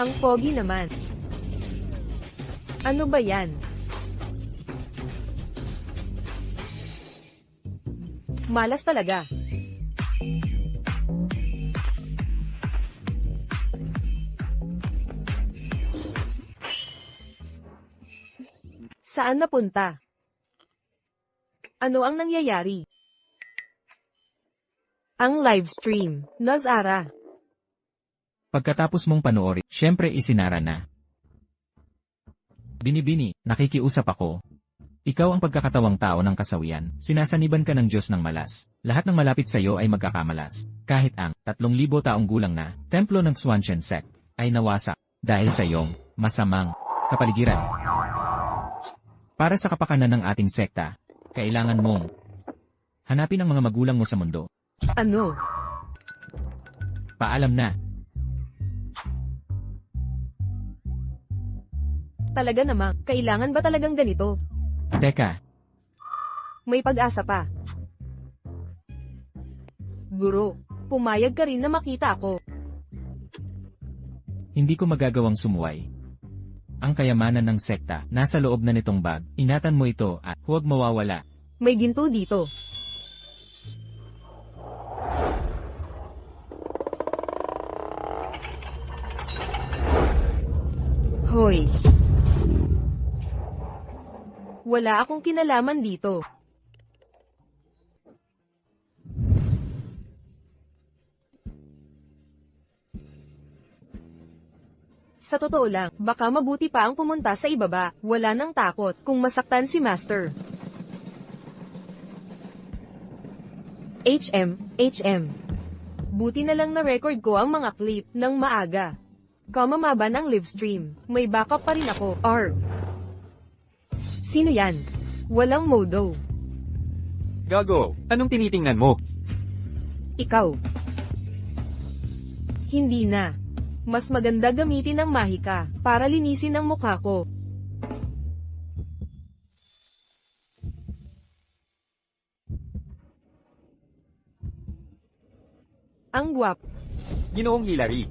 Ang pogi naman. Ano ba yan? Malas talaga. Saan napunta? Ano ang nangyayari? Ang live stream, Nazara. Pagkatapos mong panoorin, syempre isinara na. Binibini, nakikiusap ako. Ikaw ang pagkakatawang tao ng kasawian, sinasaniban ka ng Diyos ng malas. Lahat ng malapit sa iyo ay magkakamalas. Kahit ang 3,000 taong gulang na templo ng Swanshan sect ay nawasak dahil sa iyong masamang kapaligiran. Para sa kapakanan ng ating sekta, kailangan mong hanapin ang mga magulang mo sa mundo. Ano? Paalam na. Talaga namang, kailangan ba talagang ganito? Teka, May pag-asa pa. Guro, pumayag ka rin na makita ako. hindi ko magagawang sumuway. Ang kayamanan ng sekta, nasa loob na nitong bag. Ingatan mo ito at huwag mawawala. May ginto dito. Hoy. Wala akong kinalaman dito. Sa totoo lang, baka mabuti pa ang pumunta sa ibaba. Wala nang takot kung masaktan si Master. HM. Buti na lang na-record ko ang mga clip ng maaga. Kamamaba ng live stream. May backup pa rin ako. Sino yan? Walang modo. Gago, anong tinitingnan mo? Ikaw. Hindi na. Mas maganda gamitin ang mahika para linisin ang mukha ko. Ang gwap. Ginoong Hillary.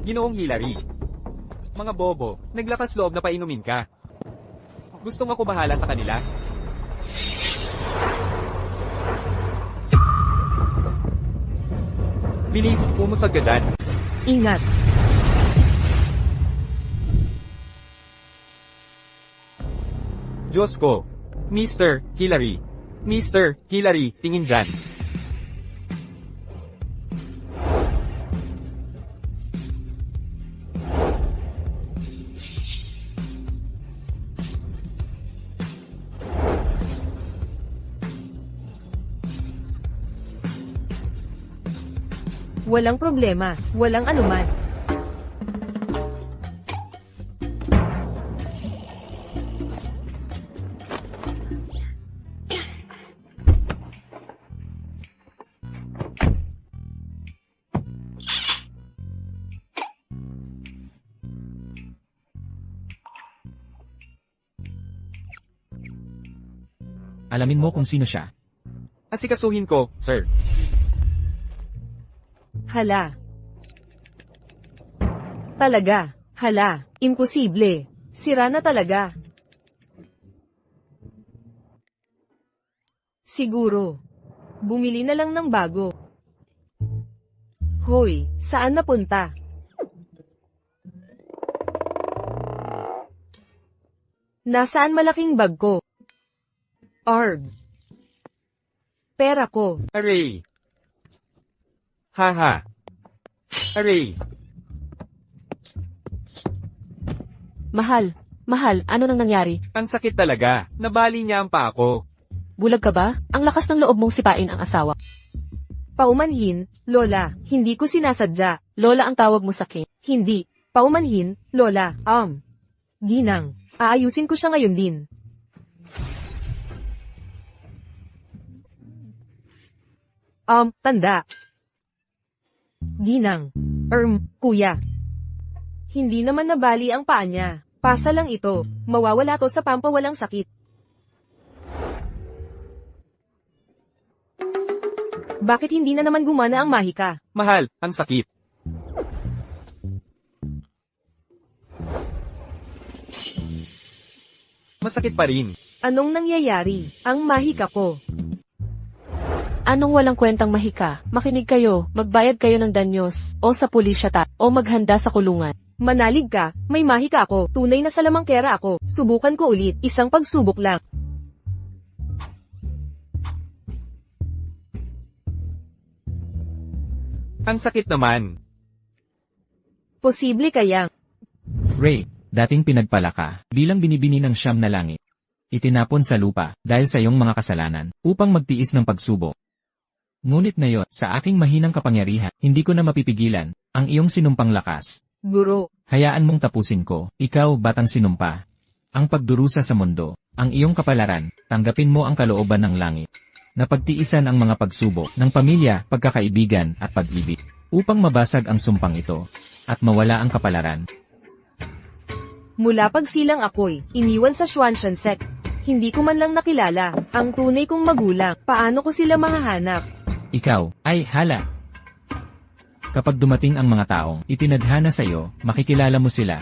Ginoong Hillary. Mga bobo, naglakas loob na painumin ka. Gustong ako bahala sa kanila? Bilis, umusagadan. Ingat. Diyos ko. Mr. Hillary. Mr. Hillary, tingin dyan. Walang problema, walang anuman. alamin mo kung sino siya. Asikasuhin ko, sir. Hala. Talaga, hala, imposible. Sira na talaga. Siguro. Bumili na lang ng bago. Hoy, saan napunta? Nasaan malaking bag ko? Pera ko. Aray. Haha. Aray. Mahal, ano nang nangyari? Ang sakit talaga. Nabali niya ang paa ko. Bulag ka ba? Ang lakas ng loob mong sipain ang asawa. Paumanhin, Lola, hindi ko sinasadya. Lola ang tawag mo sa king. Hindi. Paumanhin, Lola, Ginang, aayusin ko siya ngayon din. Tanda. Ginang. Kuya. Hindi naman nabali ang paa niya. Pasa lang ito. Mawawala to sa pampawalang sakit. Bakit hindi na naman gumana ang mahika? Mahal, ang sakit. Masakit pa rin. Anong nangyayari? Ang mahika ko. Anong walang kwentang mahika? Makinig kayo, magbayad kayo ng danyos, o sa pulisya o maghanda sa kulungan. Manalig ka, may mahika ako. Tunay na salamangkera ako. Subukan ko ulit. Isang pagsubok lang. Ang sakit naman. Posible kayang. Ray, dating pinagpala ka, bilang binibini ng siyam na langit. Itinapon sa lupa, dahil sa iyong mga kasalanan, upang magtiis ng pagsubok. Ngunit ngayon, sa aking mahinang kapangyarihan, hindi ko na mapipigilan, ang iyong sinumpang lakas. Guro. Hayaan mong tapusin ko, ikaw batang sinumpa. Ang pagdurusa sa mundo, ang iyong kapalaran, tanggapin mo ang kalooban ng langit. Napagtiisan ang mga pagsubok ng pamilya, pagkakaibigan at pag-ibig, upang mabasag ang sumpang ito, at mawala ang kapalaran. Mula pagsilang ako'y iniwan sa Swanshansek. Hindi ko man lang nakilala ang tunay kong magulang. Paano ko sila mahahanap? Ikaw, ay hala. Kapag dumating ang mga taong itinadhana sa iyo, makikilala mo sila.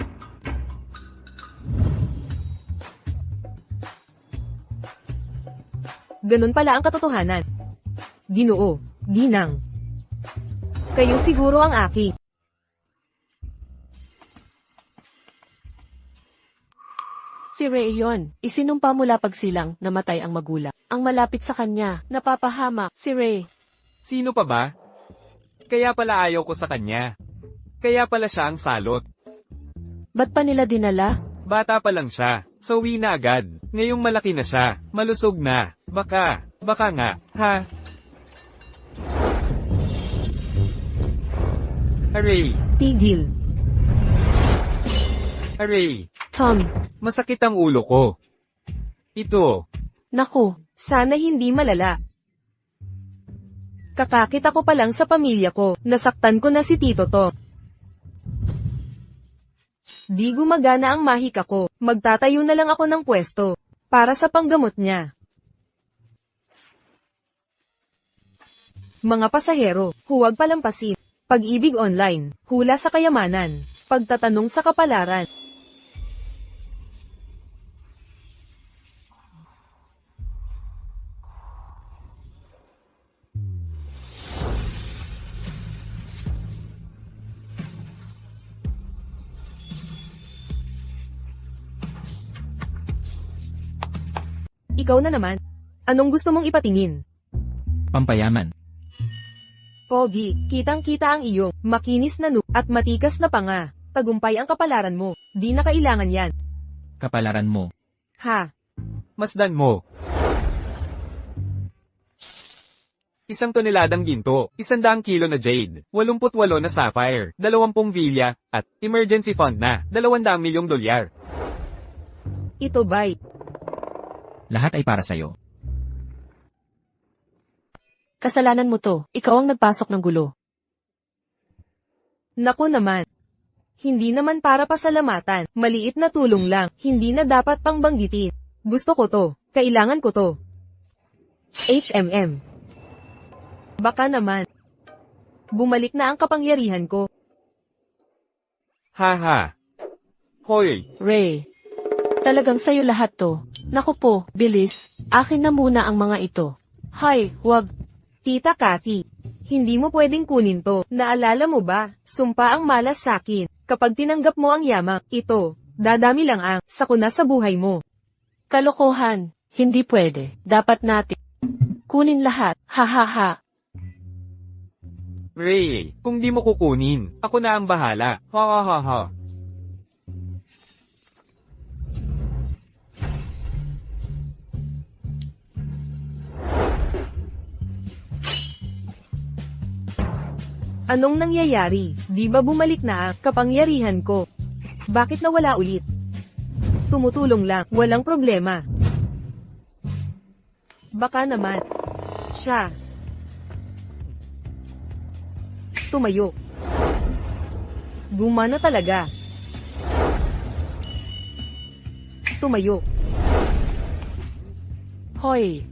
Ganun pala ang katotohanan. Ginoo, ginang. Kayo siguro ang aking. Si Ray yon, isinumpa mula pagsilang, namatay ang magulang. Ang malapit sa kanya, napapahamak, si Ray. Sino pa ba? Kaya pala ayaw ko sa kanya. Kaya pala siya ang salot. Ba't pa nila dinala? Bata pa lang siya. Sawi na agad. Ngayong malaki na siya. Malusog na. Baka nga. Ha? Aray! Tigil. Aray! Tom, Masakit ang ulo ko. Ito. naku, Sana hindi malala. Kakakit ako pa lang sa pamilya ko. Nasaktan ko na si Tito to. Di gumagana ang mahika ko. Magtatayo na lang ako ng pwesto. Para sa panggamot niya. Mga pasahero, huwag palampasin. Pag-ibig online, hula sa kayamanan. Pagtatanong sa kapalaran. Ikaw na naman. Anong gusto mong ipatingin? Pampayaman. Pogi, kitang-kita ang iyong makinis na at matikas na panga. Tagumpay ang kapalaran mo. Di na kailangan yan. Kapalaran mo. Ha? Masdan mo. 1 toneladang ginto, 100 kilo na jade, 88 na sapphire, 20 vilya, at emergency fund na, 200 milyong dolyar. Ito ba'y Lahat ay para sa'yo. kasalanan mo to. Ikaw ang nagpasok ng gulo. naku naman. Hindi naman para pasalamatan. Maliit na tulong lang. Hindi na dapat pang banggitin. Gusto ko to. Kailangan ko to. HMM. Baka naman. Bumalik na ang kapangyarihan ko. Haha. Hoy, Ray, talagang sayo lahat to. Naku po, bilis. Akin na muna ang mga ito. Hay, wag. Tita Cathy. Hindi mo pwedeng kunin to. Naalala mo ba? Sumpa ang malas sakin. Kapag tinanggap mo ang yamang, ito, dadami lang ang sakuna sa buhay mo. Kalokohan. Hindi pwede. Dapat natin kunin lahat. Ha ha ha. Ray, kung di mo kukunin, ako na ang bahala. Ha ha ha ha. Anong nangyayari? Di ba bumalik na ang kapangyarihan ko? Bakit nawala ulit? Tumutulong lang, walang problema. Baka naman. Siya. Tumayo. Gumana talaga. Tumayo. Hoy,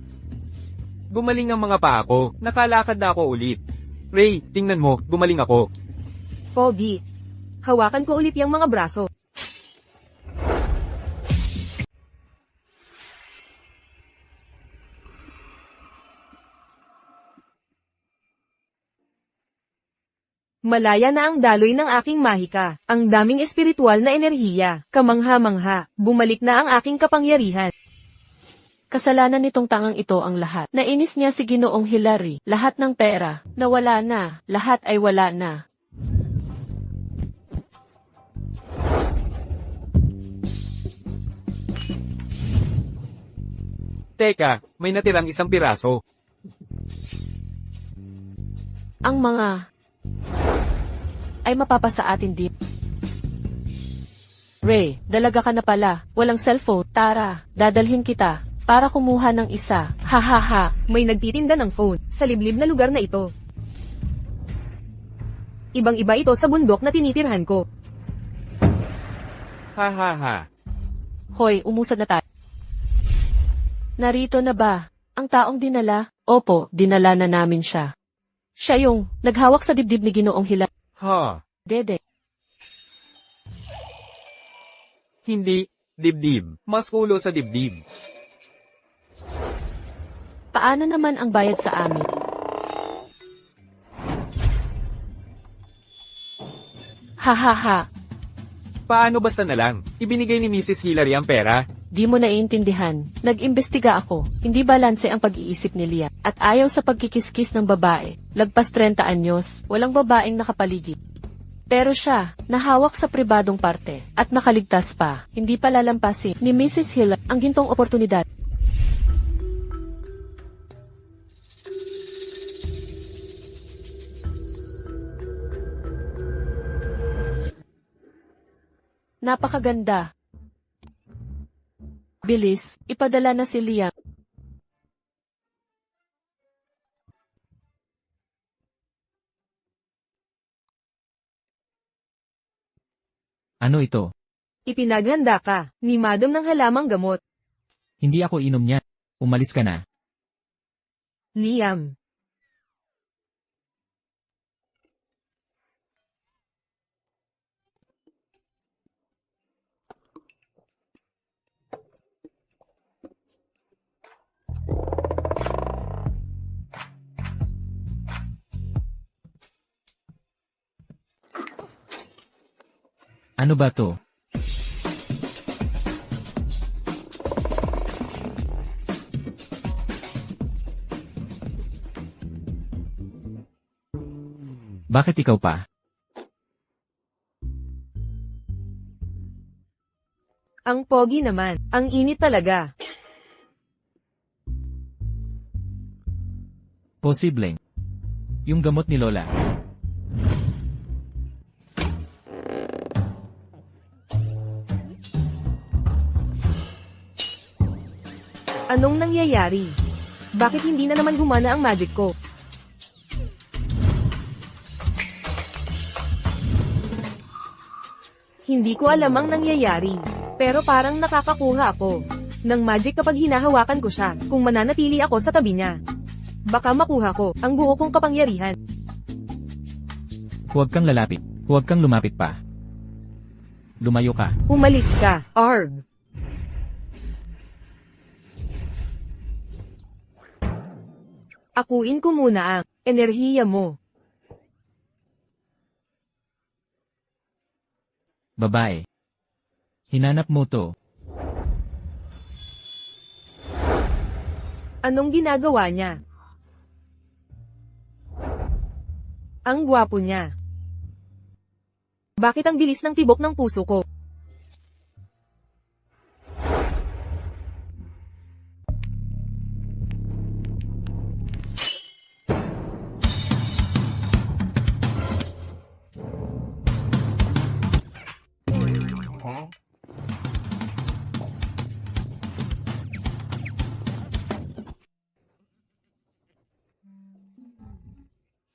Gumaling ang mga paa ko, nakalakad na ako ulit. Ray, tingnan mo, gumaling ako. Pogi. Hawakan ko ulit yung mga braso. Malaya na ang daloy ng aking mahika. Ang daming espiritual na enerhiya. Kamangha-mangha. Bumalik na ang aking kapangyarihan. Kasalanan nitong tangang ito ang lahat. Nainis niya si Ginoong Hilary. Lahat ng pera, nawala na. Lahat ay wala na. Teka, may natirang isang piraso. Ang mga ay mapapasa atin din. Ray, dalaga ka na pala. Walang cellphone. Tara, dadalhin kita para kumuha ng isa. Ha ha ha. May nagtitinda ng phone sa liblib na lugar na ito. Ibang-iba ito sa bundok na tinitirhan ko. Ha ha ha. Hoy, umusad na tayo. Narito na ba ang taong dinala? Opo, dinala na namin siya. Siya yung naghawak sa dibdib ni Ginoong Hilary. Ha. Dede. Hindi, dibdib. Mas ulo sa dibdib. Paano naman ang bayad sa amin? Ha ha ha. Paano basta na lang? Ibinigay ni Mrs. Hilary ang pera. Di mo naiintindihan. Nag-imbestiga ako. Hindi balanse ang pag-iisip ni Leah. At ayaw sa pagkikiskis ng babae. Lagpas 30 anyos, walang babaeng nakapaligid. Pero siya, nahawak sa pribadong parte. At nakaligtas pa. Hindi pa lalampasin ni Mrs. Hill ang gintong oportunidad. Napakaganda. Bilis, ipadala na si Liam. Ano ito? Ipinaghanda ka ni Madam ng halamang gamot. Hindi ako inom niya. Umalis ka na. Liam. Ano ba to? Bakit ikaw pa? Ang pogi naman. Ang init talaga. Posibleng. Yung gamot ni Lola. Anong nangyayari? Bakit hindi na naman gumana ang magic ko? Hindi ko alam ang nangyayari. Pero parang nakakakuha ako ng magic kapag hinahawakan ko siya, kung mananatili ako sa tabi niya. Baka makuha ko ang buo kong kapangyarihan. Huwag kang lalapit. Huwag kang lumapit pa. Lumayo ka. Umalis ka, Arg. Akuin ko muna ang enerhiya mo. Babae. Hinanap mo to. Anong ginagawa niya? Ang gwapo niya. Bakit ang bilis ng tibok ng puso ko?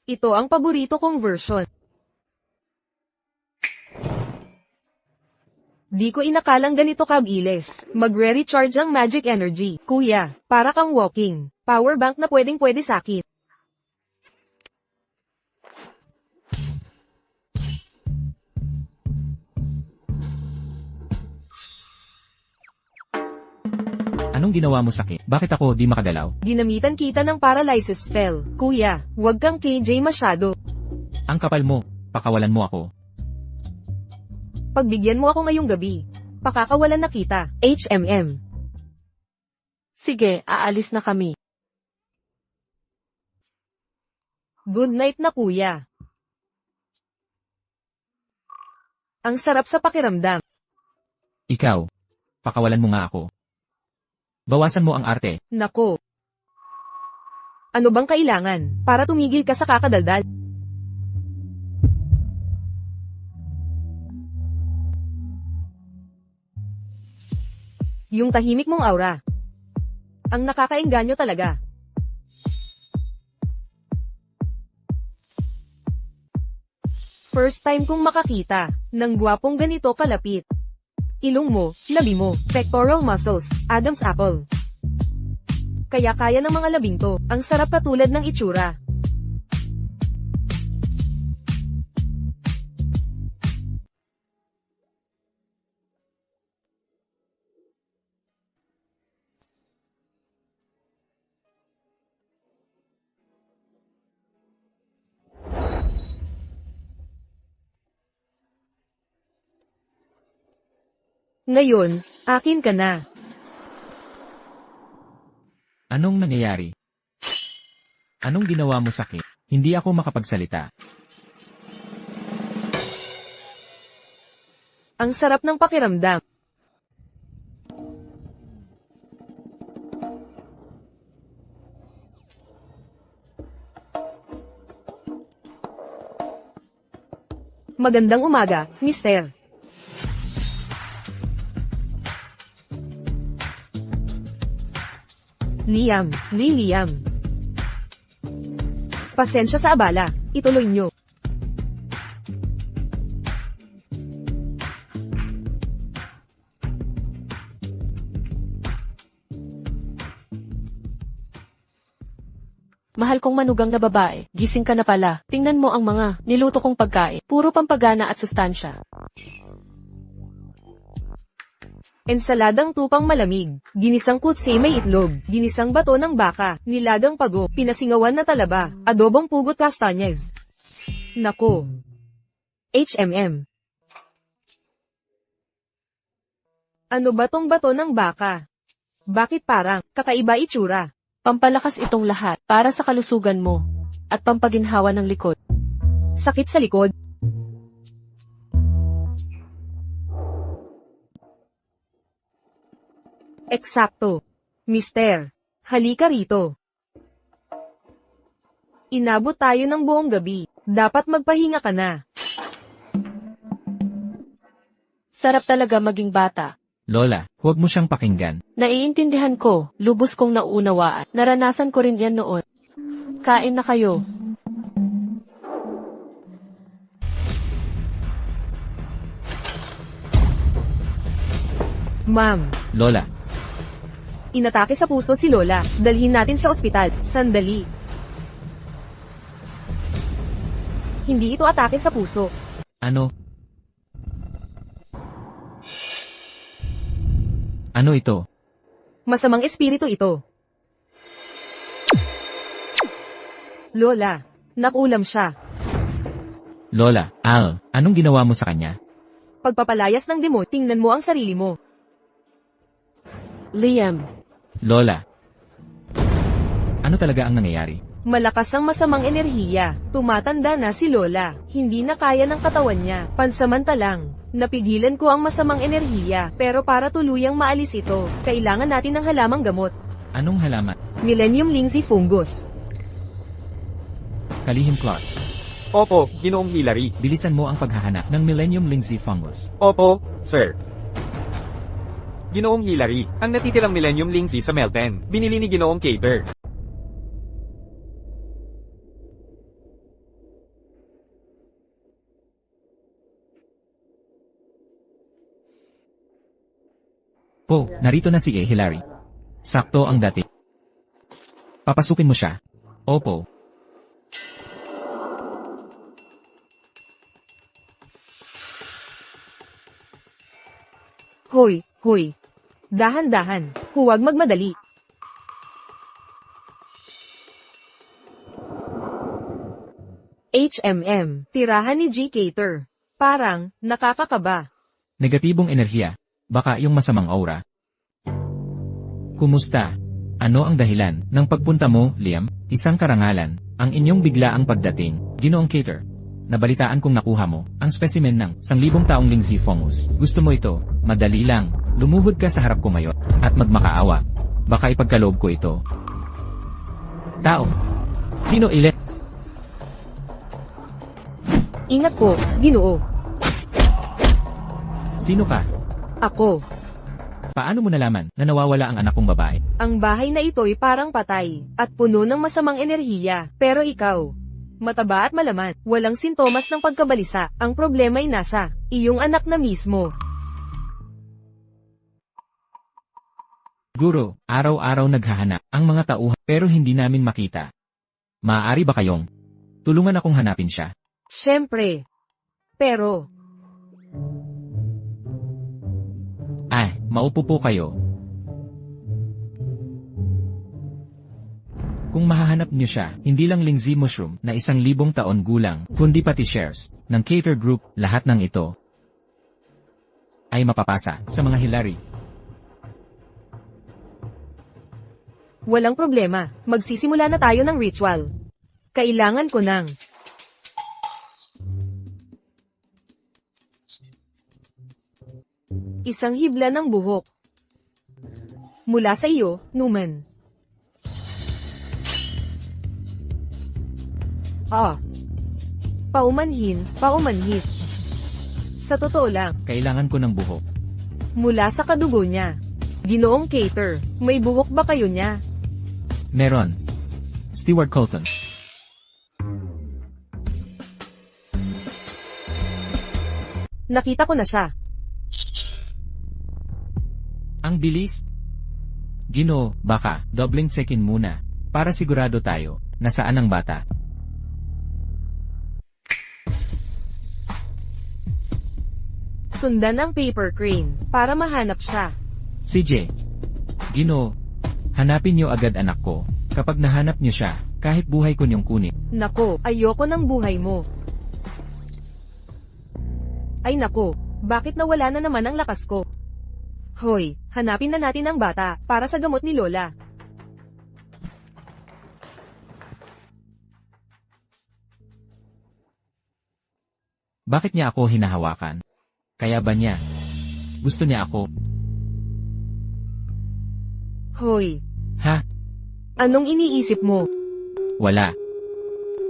Ito ang paborito kong version. Di ko inakalang ganito kabilis. Magre-recharge ang magic energy. Kuya, para kang walking power bank na pwedeng-pwede sakin. Anong ginawa mo sa akin? Bakit ako di makagalaw? Ginamitan kita ng paralysis spell. Kuya, wag kang KJ masyado. Ang kapal mo. pakawalan mo ako. Pagbigyan mo ako ngayong gabi. Pakakawalan na kita. HMM. Sige, aalis na kami. Good night na kuya. Ang sarap sa pakiramdam. Ikaw, pakawalan mo nga ako. Bawasan mo ang arte. Nako. Ano bang kailangan para tumigil ka sa kakadaldal? Yung tahimik mong aura. Ang nakakaengganyo talaga. First time kong makakita ng gwapong ganito kalapit. Ilong mo, labi mo, pectoral muscles, Adam's apple. Kaya kaya ng mga labing to, ang sarap katulad ng itsura. Ngayon, akin ka na. Anong nangyayari? Anong ginawa mo sa akin? Hindi ako makapagsalita. Ang sarap ng pakiramdam. Magandang umaga, Mister. Liam. Pasensya sa abala, ituloy nyo. Mahal kong manugang na babae, gising ka na pala. Tingnan mo ang mga niluto kong pagkain. Puro pampagana at sustansya. Ensaladang tupang malamig, ginisang kutse may itlog, ginisang bato ng baka, nilagang pago, pinasingawan na talaba, adobong pugot kastanyes. Nako. HMM. Ano ba tong bato ng baka? Bakit parang kakaiba itsura? Pampalakas itong lahat para sa kalusugan mo at pampaginhawa ng likod. Sakit sa likod? Eksakto. Mister, halika rito. Inabot tayo ng buong gabi. Dapat magpahinga ka na. Sarap talaga maging bata. Lola, huwag mo siyang pakinggan. Naiintindihan ko, lubos kong nauunawaan. Naranasan ko rin yan noon. Kain na kayo. Ma'am, Lola, inatake sa puso si Lola. Dalhin natin sa ospital. Sandali. Hindi ito atake sa puso. ano? Ano ito? Masamang espiritu ito. Lola, nakulam siya. Lola, Al, anong ginawa mo sa kanya? Pagpapalayas ng demo, tingnan mo ang sarili mo. Liam, Lola, ano talaga ang nangyayari? Malakas ang masamang enerhiya. Tumatanda na si Lola. Hindi na kaya ng katawan niya. Pansamantalang, napigilan ko ang masamang enerhiya. Pero para tuluyang maalis ito, kailangan natin ng halamang gamot. Anong halaman? Millennium Lindsay Fungus. Kalihim Clark. Opo, Ginoong Hillary. Bilisan mo ang paghahanap ng Millennium Lindsay Fungus. Opo, sir. Ginoong Hillary, ang natitirang Millennium Lindsay sa Melton, binili ni Ginoong Cater. Po, narito na si Hillary. Sakto ang dati. Papasukin mo siya. Opo. Hoy. Dahan-dahan. Huwag magmadali. HMM, tirahan ni G. Cater. Parang, nakakakaba. Negatibong enerhiya. Baka yung masamang aura. Kumusta? Ano ang dahilan ng pagpunta mo, Liam? Isang karangalan, ang inyong biglaang pagdating, Ginoong Cater. Nabalitaan kong nakuha mo, ang specimen ng 1,000 taong Lingzi fungus. Gusto mo ito? Madali lang. Lumuhod ka sa harap ko ngayon, at magmakaawa. Baka ipagkaloob ko ito. Tao. Sino ilet? Ingat po, Ginoo. Sino ka? Ako. Paano mo nalaman na nawawala ang anak kong babae? Ang bahay na ito'y parang patay, at puno ng masamang enerhiya. Pero ikaw, mataba at malaman, walang sintomas ng pagkabalisa. Ang problema'y nasa iyong anak na mismo. Guro, araw-araw naghahanap ang mga tauhan pero hindi namin makita. Maaari ba kayong tulungan akong hanapin siya? Siyempre. Pero, maupo po kayo. Kung mahahanap niyo siya, hindi lang Lingzi mushroom na 1,000 taon gulang, kundi pati shares ng Cater Group, lahat ng ito ay mapapasa sa mga Hillary. walang problema. Magsisimula na tayo ng ritual. Kailangan ko ng isang hibla ng buhok. Mula sa iyo, Numan. Paumanhit. Sa totoo lang, Kailangan ko ng buhok. mula sa kadugo niya. Ginoong Cater, may buhok ba kayo niya? Meron. Stewart Colton. Nakita ko na siya. Ang bilis. Ginoo, baka, doubling second muna. Para sigurado tayo, nasaan ang bata. Sundan ang paper crane, para mahanap siya. CJ. Ginoo. Hanapin niyo agad anak ko. Kapag nahanap niyo siya, kahit buhay ko niyong kunin. Nako, ayoko ng buhay mo. Ay nako, bakit nawala na naman ang lakas ko? Hoy, hanapin na natin ang bata, para sa gamot ni Lola. Bakit niya ako hinahawakan? Kaya ba niya? Gusto niya ako? Hoy, Ha? anong iniisip mo? Wala.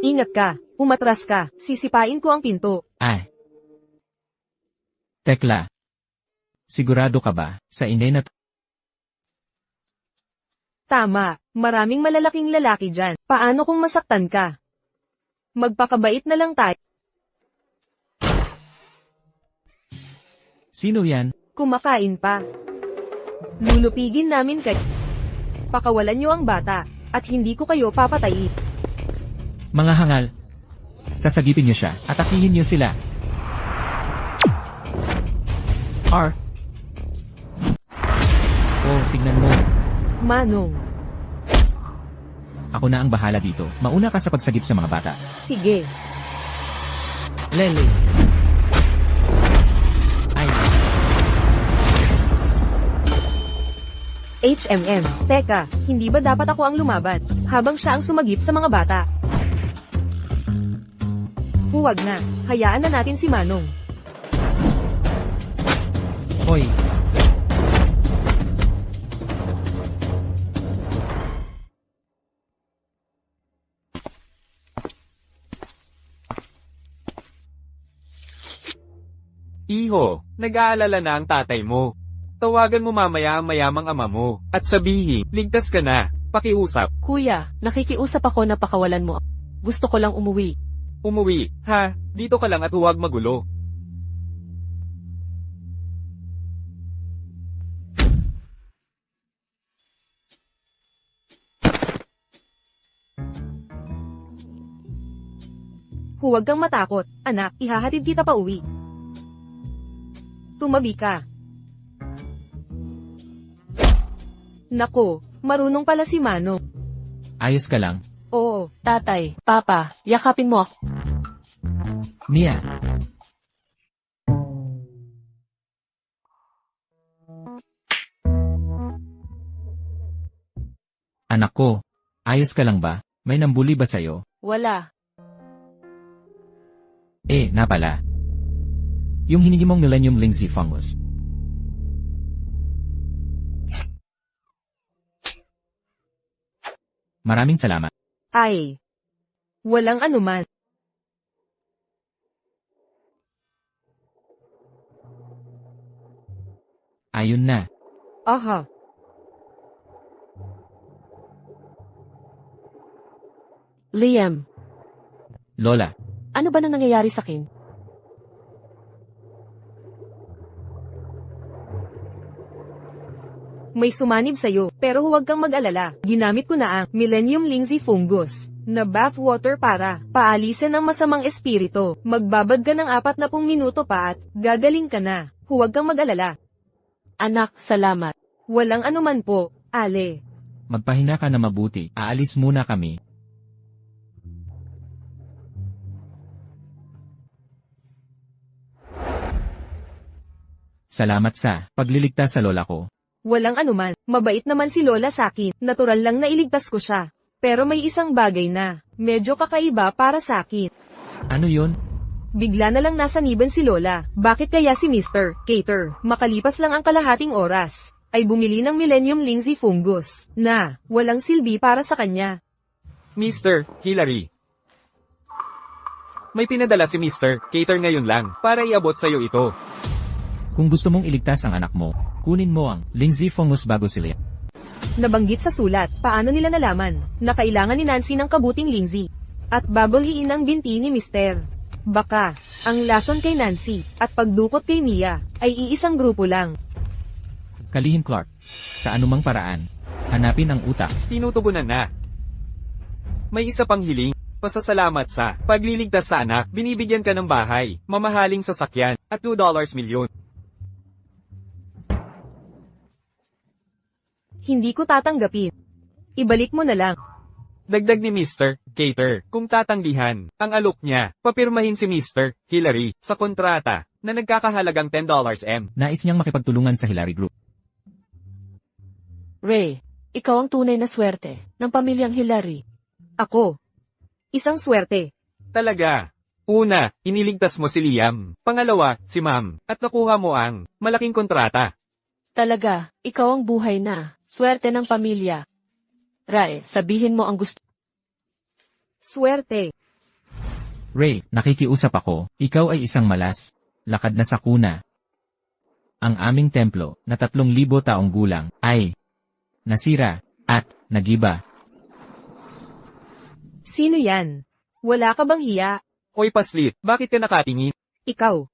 Ingat ka, umatras ka, sisipain ko ang pinto. Ay. Tekla. Sigurado ka ba, sa inay na Tama, maraming malalaking lalaki dyan. Paano kung masaktan ka? Magpakabait na lang tayo. Sino yan? Kumakain pa. Lulupigin namin kayo. Pakawalan nyo ang bata, at hindi ko kayo papatayin. Mga hangal. Sasagipin niyo siya, atakihin niyo sila. R. Oh, tignan mo. Manong, Ako na ang bahala dito. Mauna ka sa pagsagip sa mga bata. sige. Lele. Ay, HMM, teka, hindi ba dapat ako ang lumaban, habang siya ang sumagip sa mga bata? Huwag na, hayaan na natin si Manong. hoy. Iho, nag-aalala na ang tatay mo. Tawagan mo mamaya ang mayamang ama mo, at sabihin, ligtas ka na, pakiusap, Kuya, nakikiusap ako na pakawalan mo. Gusto ko lang umuwi. umuwi, ha, dito ka lang at huwag magulo. Huwag kang matakot, anak, ihahatid kita pa uwi. Tumabi ka. Nako, marunong pala si Manong. Ayos ka lang. Oo, Tatay, Papa, yakapin mo ako. Mia. Anak ko, ayos ka lang ba? May nambuli ba sa'yo? Wala. Na pala. Yung hiningi mong Millennium Lindsay Fungus. Maraming salamat. Ay. Walang anuman. Ayun na. Aha. Liam, Lola, ano ba nang nangyayari sa akin? May sumanib sa'yo, pero huwag kang mag-alala. Ginamit ko na ang Millennium Lindsay Fungus na bathwater para paalisin ang masamang espiritu. Magbabad ka ng 40 minuto pa at gagaling ka na. Huwag kang mag-alala. Anak, salamat. Walang anuman po, Ale. magpahinga ka na mabuti. Aalis muna kami. Salamat sa pagliligtas sa lola ko. Walang anuman. Mabait naman si Lola sa'kin. Natural lang na iligtas ko siya. Pero may isang bagay na medyo kakaiba para sa'kin. Ano yun? Bigla na lang nasaniban si Lola. Bakit kaya si Mr. Cater, makalipas lang ang kalahating oras, ay bumili ng Millennium Lindsay Fungus na walang silbi para sa kanya? Mr. Hillary. May pinadala si Mr. Cater ngayon lang para iabot sa'yo ito. Kung gusto mong iligtas ang anak mo, kunin mo ang Lindsay Fungus bago sila. Nabanggit sa sulat, paano nila nalaman na kailangan ni Nancy ng kabuting Lindsay? At babaliin ang binti ni Mr. Baka, ang lason kay Nancy at pagdukot kay Mia ay iisang grupo lang. Kalihim Clark. Sa anumang paraan, hanapin ang utak. Tinutugunan na. May isa pang hiling. Pasasalamat sa pagliligtas sa anak, binibigyan ka ng bahay, mamahaling sasakyan, at $2 milyon. Hindi ko tatanggapin. Ibalik mo na lang. Dagdag ni Mr. Cater, kung tatanggihan, ang alok niya, papirmahin si Mr. Hillary sa kontrata na nagkakahalagang $10 M. Nais niyang makipagtulungan sa Hillary Group. Ray, ikaw ang tunay na swerte ng pamilyang Hillary. Ako. Isang swerte. Talaga. Una, iniligtas mo si Liam. Pangalawa, si Ma'am. At nakuha mo ang malaking kontrata. Talaga, ikaw ang buhay na swerte ng pamilya. Ray, sabihin mo ang gusto. Swerte. Ray, nakikiusap ako. Ikaw ay isang malas. Lakad na sa kuna. Ang aming templo, na 3,000 taong gulang, ay nasira at nagiba. Sino yan? Wala ka bang hiya? Hoy paslit, bakit ka nakatingin? Ikaw.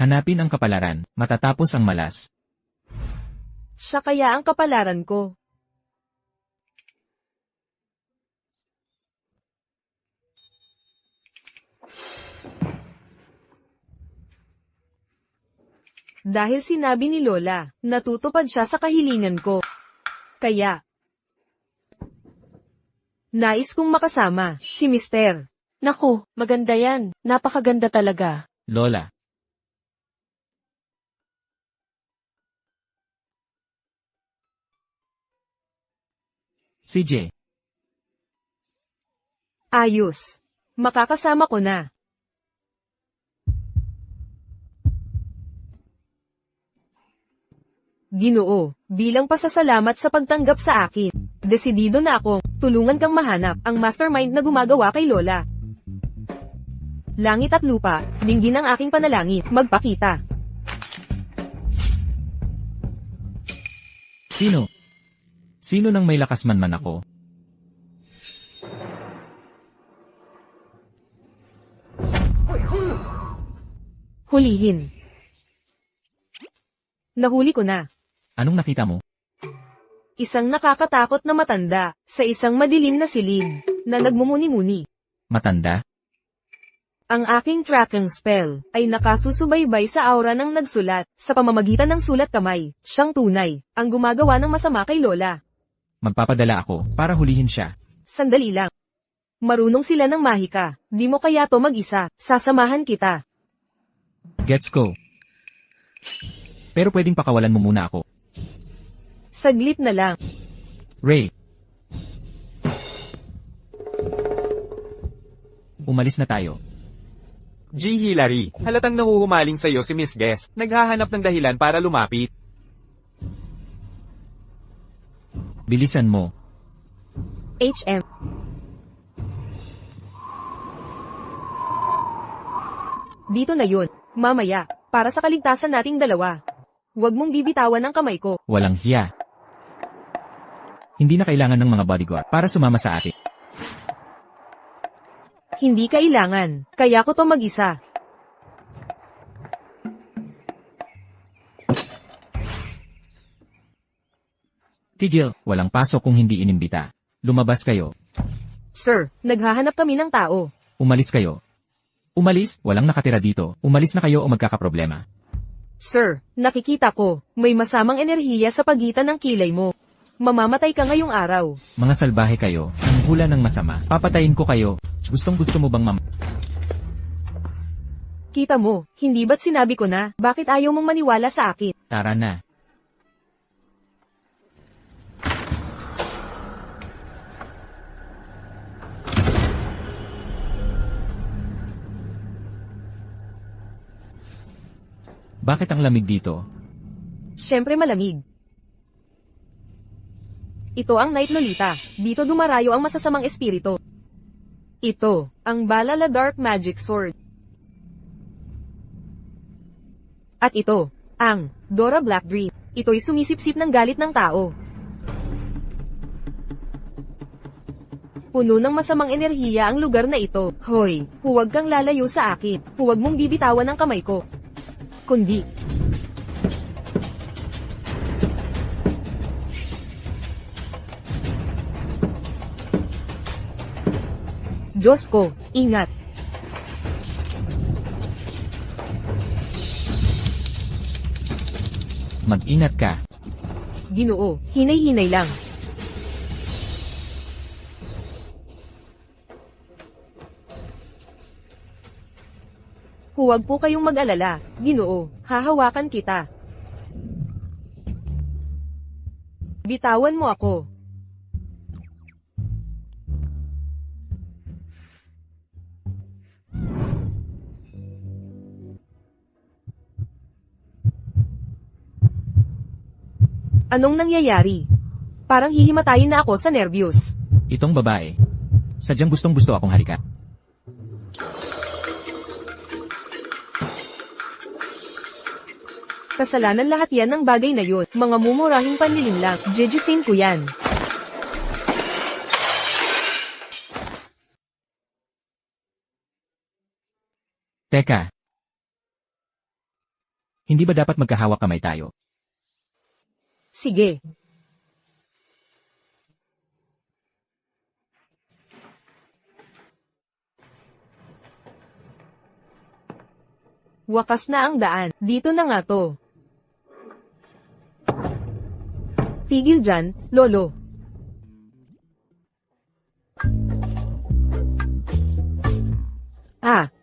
Hanapin ang kapalaran, matatapos ang malas. Siya kaya ang kapalaran ko. Dahil sinabi ni Lola, natutupad siya sa kahilingan ko. Kaya, nais kong makasama si Mister. Naku, maganda yan. Napakaganda talaga. Lola. CJ. Ayos. Makakasama ko na. Ginoo, bilang pasasalamat sa pagtanggap sa akin, desidido na akong tulungan kang mahanap ang mastermind na gumagawa kay Lola. Langit at lupa, dinggin ang aking panalangin, magpakita. Sino? Sino nang may lakas man ako? Hulihin. Nahuli ko na. Anong nakita mo? Isang nakakatakot na matanda, sa isang madilim na silid, na nagmumuni-muni. Matanda? Ang aking tracking spell, ay nakasusubaybay sa aura ng nagsulat, sa pamamagitan ng sulat kamay, siyang tunay, ang gumagawa ng masama kay Lola. Magpapadala ako para hulihin siya. Sandali lang. Marunong sila ng mahika. Di mo kaya to mag-isa. Sasamahan kita. Gets ko. Pero pwedeng pakawalan mo muna ako. Saglit na lang. Ray. Umalis na tayo. G. Hillary, halatang nahuhumaling sa'yo si Miss Guest. Naghahanap ng dahilan para lumapit. Bilisan mo. HM. Dito na yun. Mamaya. Para sa kaligtasan nating dalawa. Huwag mong bibitawan ang kamay ko. Walang hiya. Hindi na kailangan ng mga bodyguard para sumama sa atin. Hindi kailangan. Kaya ko to mag-isa. Tigil, walang pasok kung hindi inimbita. Lumabas kayo. Sir, naghahanap kami ng tao. Umalis kayo. Umalis, walang nakatira dito. Umalis na kayo o magkakaproblema. Sir, nakikita ko. May masamang enerhiya sa pagitan ng kilay mo. Mamamatay ka ngayong araw. Mga salbahe kayo, ang hula ng masama. Papatayin ko kayo. Gustong gusto mo bang Kita mo, hindi ba't sinabi ko na, bakit ayaw mong maniwala sa akin? Tara na. Bakit ang lamig dito? Siyempre malamig. Ito ang Night Lolita. Dito dumarayo ang masasamang espiritu. Ito, ang Balala Dark Magic Sword. At ito, ang Dora Black Dream. Ito'y sumisipsip ng galit ng tao. Puno ng masamang enerhiya ang lugar na ito. Hoy, huwag kang lalayo sa akin. Huwag mong bibitawan ang kamay ko. Kundi, Diyos ko, ingat. Mag-ingat ka. Ginoo, hinay-hinay lang. Huwag po kayong mag-alala, Ginoo, hahawakan kita. Bitawan mo ako. Anong nangyayari? Parang hihimatayin na ako sa nervyos. Itong babae. Sadyang gustong-gusto akong halikan. Kasalanan lahat yan ng bagay na yun. Mga mumurahing panlilim lang. Jejusin ko yan. Teka. Hindi ba dapat magkahawak kamay tayo? Sige. Wakas na ang daan. Dito na nga to. Tigil dyan, Lolo.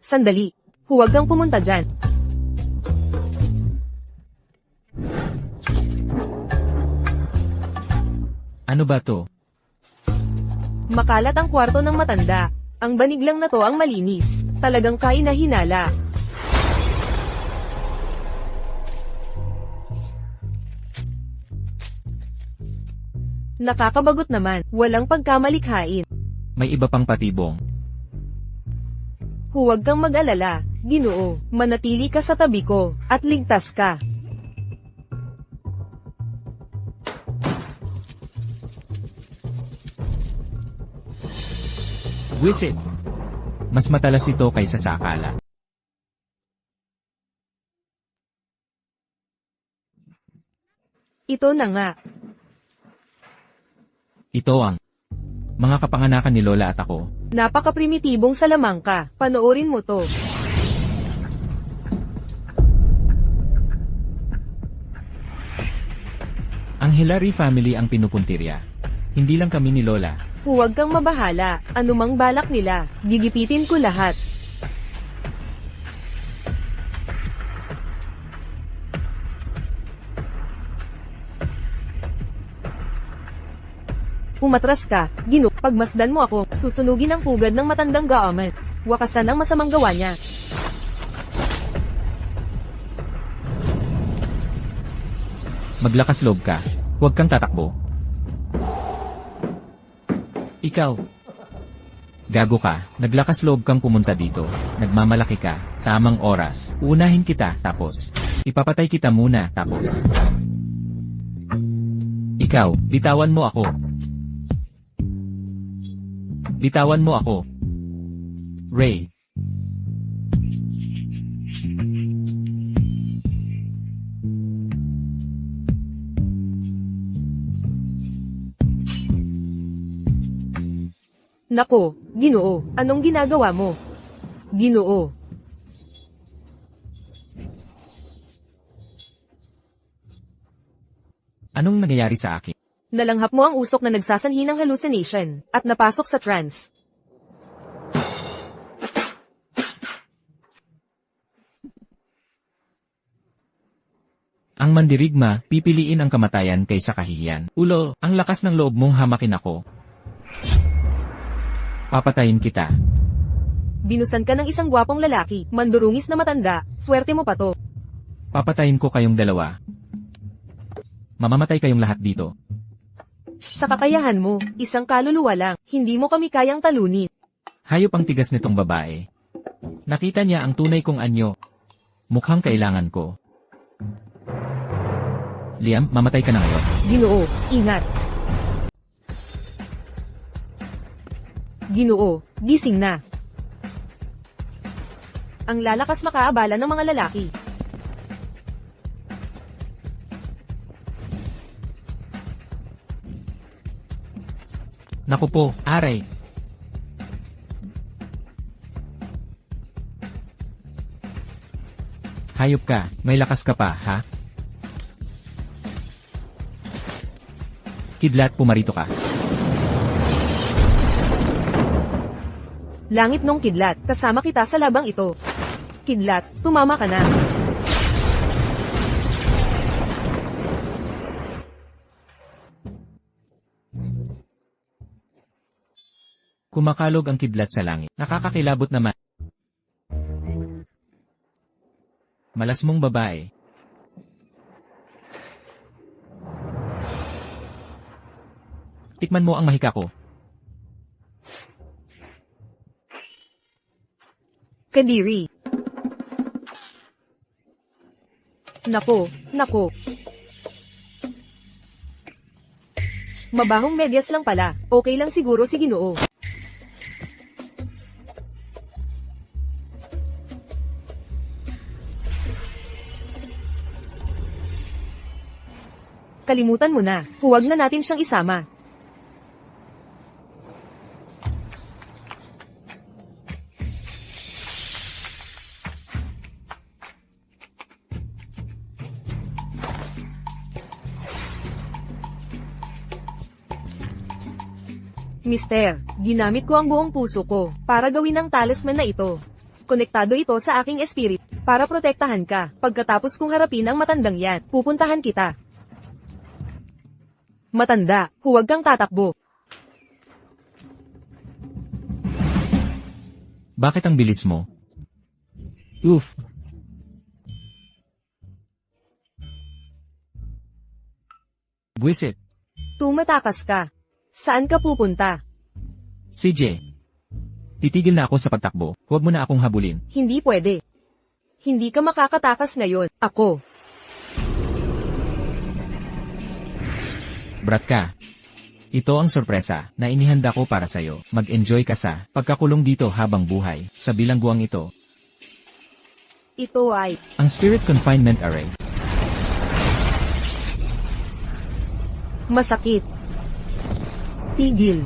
Sandali. Huwag kang pumunta dyan. Ano ba to? Makalat ang kwarto ng matanda. Ang banig lang na to ang malinis. Talagang kainahinala. Nakakabagot naman. Walang pagkamalikhain. May iba pang patibong. Huwag kang mag-alala, Ginoo. Manatili ka sa tabi ko, at ligtas ka. Wisit! Mas matalas ito kaysa sa akala. Ito na nga. Ito ang mga kapanganakan ni Lola at ako. Napaka-primitibong salamangka. Panoorin mo to. Ang Hillary family ang pinupuntirya. Hindi lang kami ni Lola. Huwag kang mabahala, anumang balak nila, gigipitin ko lahat. Umatras ka, Gino, pagmasdan mo ako, susunugin ang pugad ng matandang Gaamat. Wakasan ang masamang gawa niya. Maglakas loob ka. Huwag kang tatakbo. Ikaw. Gago ka, naglakas loob kang pumunta dito. Nagmamalaki ka, tamang oras. Unahin kita, tapos. Ipapatay kita muna, tapos. Ikaw, bitawan mo ako. Bitawan mo ako. Ray. Nako, Ginoo, anong ginagawa mo? Ginoo. Anong nangyayari sa akin? Nalanghap mo ang usok na nagsasanhi ng hallucination, at napasok sa trance. Ang mandirigma, pipiliin ang kamatayan kaysa kahihiyan. Ulo, ang lakas ng loob mong hamakin ako. Papatayin kita. Binusan ka ng isang gwapong lalaki, mandurungis na matanda, swerte mo pa to. Papatayin ko kayong dalawa. Mamamatay kayong lahat dito. Sa kakayahan mo, isang kaluluwa lang, hindi mo kami kayang talunin. Hayop ang tigas nitong babae. Nakita niya ang tunay kong anyo. Mukhang kailangan ko. Liam, mamatay ka na ngayon. Ginoo, ingat. Ginoo, gising na. Ang lalakas makaabala ng mga lalaki. Naku po, aray. Hayop ka, may lakas ka pa, ha? Kidlat, pumarito ka. Langit nung kidlat, kasama kita sa labang ito. Kidlat, tumama ka na. Kumakalog ang kidlat sa langit. Nakakakilabot naman. Malas mong babae. Tikman mo ang mahika ko. Kadiri. Nako, nako. Mabahong medyas lang pala, okay lang siguro si Ginoo. Kalimutan mo na, huwag na natin siyang isama. Mister, ginamit ko ang buong puso ko para gawin ang talisman na ito. Konektado ito sa aking espirit para protektahan ka. Pagkatapos kong harapin ang matandang yan, pupuntahan kita. Matanda, huwag kang tatakbo. Bakit ang bilis mo? Oof. Buwisit. Tumatakas ka. Saan ka pupunta? CJ. Titigil na ako sa pagtakbo. Huwag mo na akong habulin. Hindi pwede. Hindi ka makakatakas ngayon. Ako. Brat ka. Ito ang sorpresa na inihanda ko para sa'yo. Mag-enjoy ka sa pagkakulong dito habang buhay. Sa bilangguang ito, Ito ay ang Spirit Confinement Array. masakit. Tigil.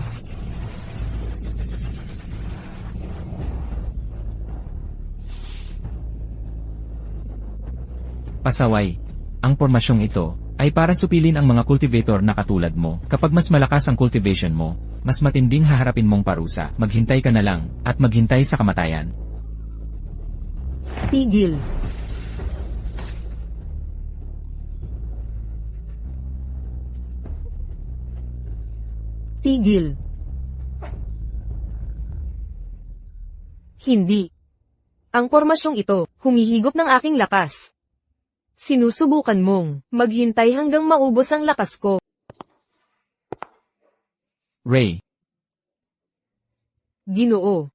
Pasaway. Ang pormasyong ito ay para supilin ang mga cultivator na katulad mo. Kapag mas malakas ang cultivation mo, mas matinding haharapin mong parusa. Maghintay ka na lang, at maghintay sa kamatayan. Tigil. Tigil. Hindi. Ang pormasyong ito, humihigop ng aking lakas. Sinusubukan mong maghintay hanggang maubos ang lakas ko. Ray, Ginoo.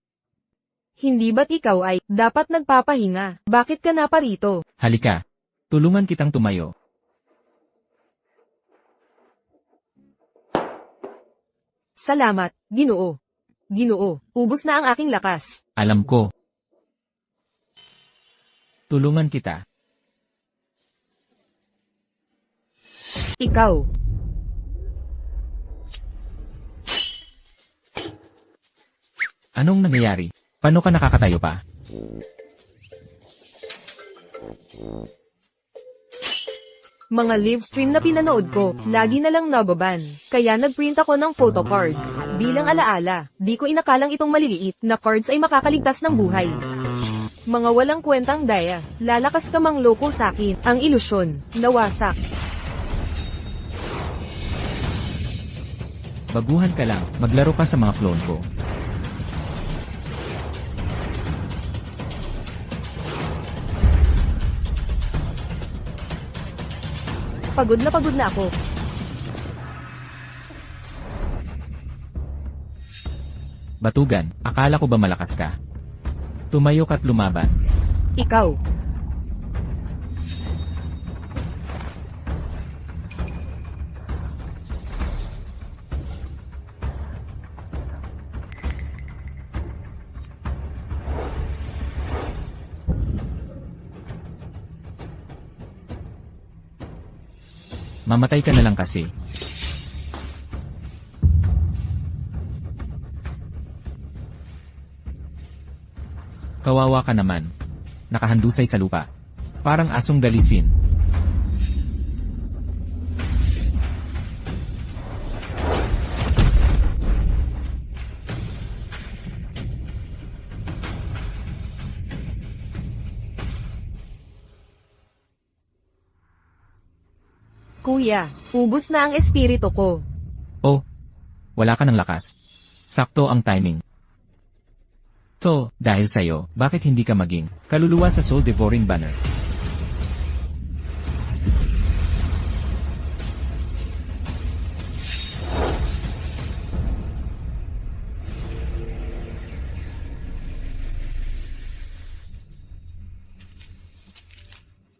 Hindi ba't ikaw ay dapat nagpapahinga? Bakit ka na parito? halika. Tulungan kitang tumayo. Salamat, Ginoo. Ginoo, ubos na ang aking lakas. Alam ko. Tulungan kita. Ikaw. Anong nangyayari? Paano ka nakakatayo pa? Mga live stream na pinanood ko, lagi na lang nababan. Kaya nagprint ako ng photo cards. Bilang alaala, di ko inakalang itong maliliit na cards ay makakaligtas ng buhay. Mga walang kwentang daya, lalakas ka mang loko sakin, ang ilusyon, nawasak. Baguhan ka lang, maglaro ka sa mga clone ko. Pagod na ako. Batugan, akala ko ba malakas ka? Tumayo ka't lumaban. Ikaw. Mamatay ka na lang kasi. Kawawa ka naman. Nakahandusay sa lupa. Parang asong dalisin. Kuya, ubos na ang espiritu ko. Oh, wala ka ng lakas. Sakto ang timing. So, dahil sa'yo, bakit hindi ka maging kaluluwa sa Soul Devouring Banner?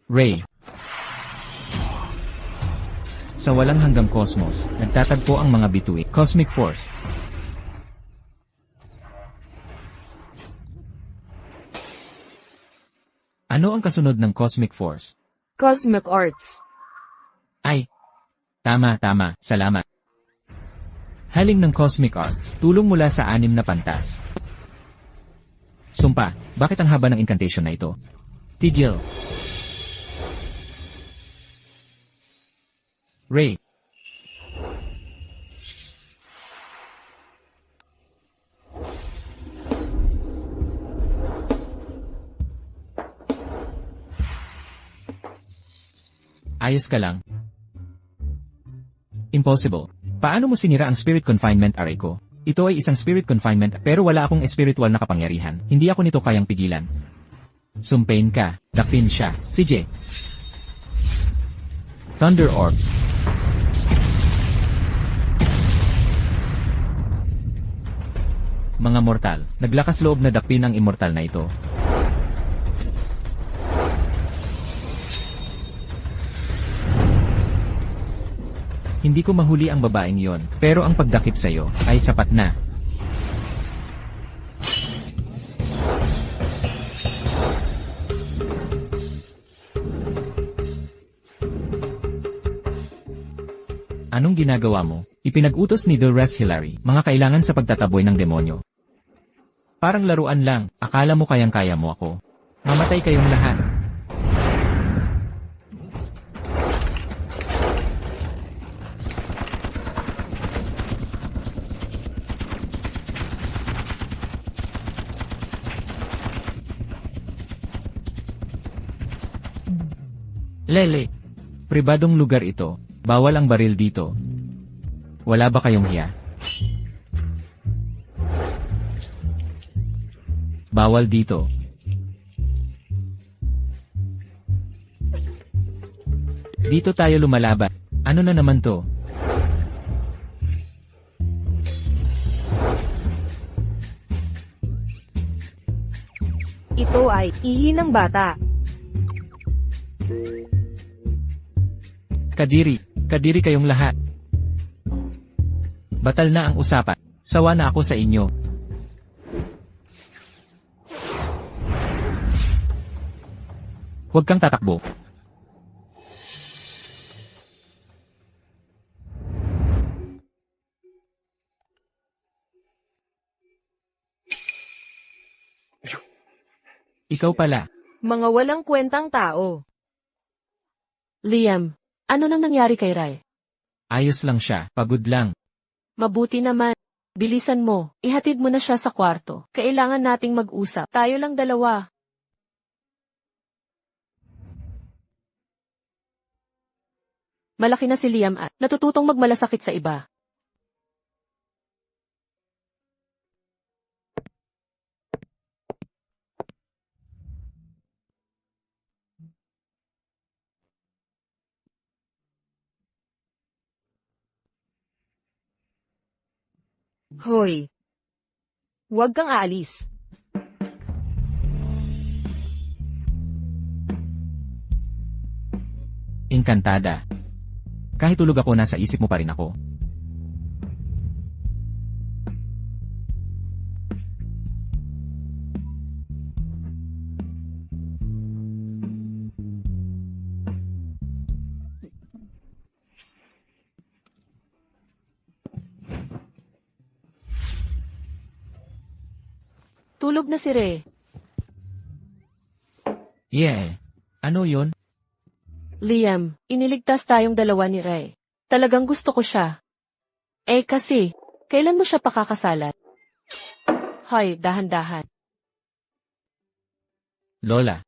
Ray. Sa walang hanggang cosmos, nagtatagpo ang mga bituin. Cosmic Force. Ano ang kasunod ng Cosmic Force? Cosmic Arts. Ay. Tama, salamat. Haling ng Cosmic Arts, tulong mula sa 6 na pantas. Sumpa, bakit ang haba ng incantation na ito? Tigil. Ray. Ayos ka lang. Impossible. Paano mo sinira ang spirit confinement array ko? Ito ay isang spirit confinement pero wala akong espiritual na kapangyarihan. Hindi ako nito kayang pigilan. Sumpain ka. Dakpin siya. CJ. Thunder Orbs. Mga mortal, naglakas loob na dakpin ang immortal na ito. Hindi ko mahuli ang babaeng yon, pero ang pagdakip sa'yo ay sapat na. Anong ginagawa mo? Ipinag-utos ni Dolores Hillary, mga kailangan sa pagtataboy ng demonyo. Parang laruan lang, akala mo kayang-kaya mo ako. Mamatay kayong lahat. Lele. Pribadong lugar ito. Bawal ang baril dito. Wala ba kayong hiya? Bawal dito. Dito tayo lumalaban. Ano na naman to? Ito ay ihi ng bata. Kadiri kayong lahat. Batal na ang usapan. Sawa na ako sa inyo. Huwag kang tatakbo. Ikaw pala. Mga walang kwentang tao. Liam, ano nang nangyari kay Rai? Ayos lang siya. Pagod lang. Mabuti naman. Bilisan mo, ihatid mo na siya sa kwarto. Kailangan nating mag-usap. Tayo lang dalawa. Malaki na si Liam at natututong magmalasakit sa iba. Hoy. Huwag kang aalis. Engkantada. Kahit tulog ako, nasa isip mo pa rin ako. Tulog na si Ray. Yeah. Ano yon? Liam, iniligtas tayong dalawa ni Ray. Talagang gusto ko siya. Kasi, kailan mo siya pakakasalan? Hoy, dahan-dahan. Lola.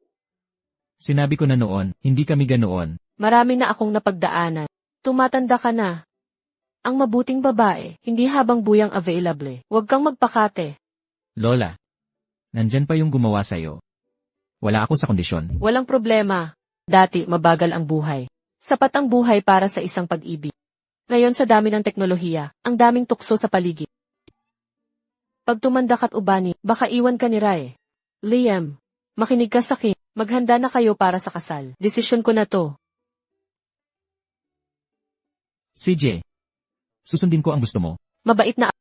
Sinabi ko na noon, hindi kami ganoon. Marami na akong napagdaanan. Tumatanda ka na. Ang mabuting babae, hindi habang buyang available. Huwag kang magpakate. Lola. Nandyan pa yung gumawa sa'yo. Wala ako sa kondisyon. Walang problema. Dati, mabagal ang buhay. Sapat ang buhay para sa isang pag-ibig. Ngayon sa dami ng teknolohiya, ang daming tukso sa paligid. Pag tumanda ka't ubani, baka iwan ka ni Rai. Liam, makinig ka sa akin. Maghanda na kayo para sa kasal. Desisyon ko na to. CJ. Susundin ko ang gusto mo. Mabait na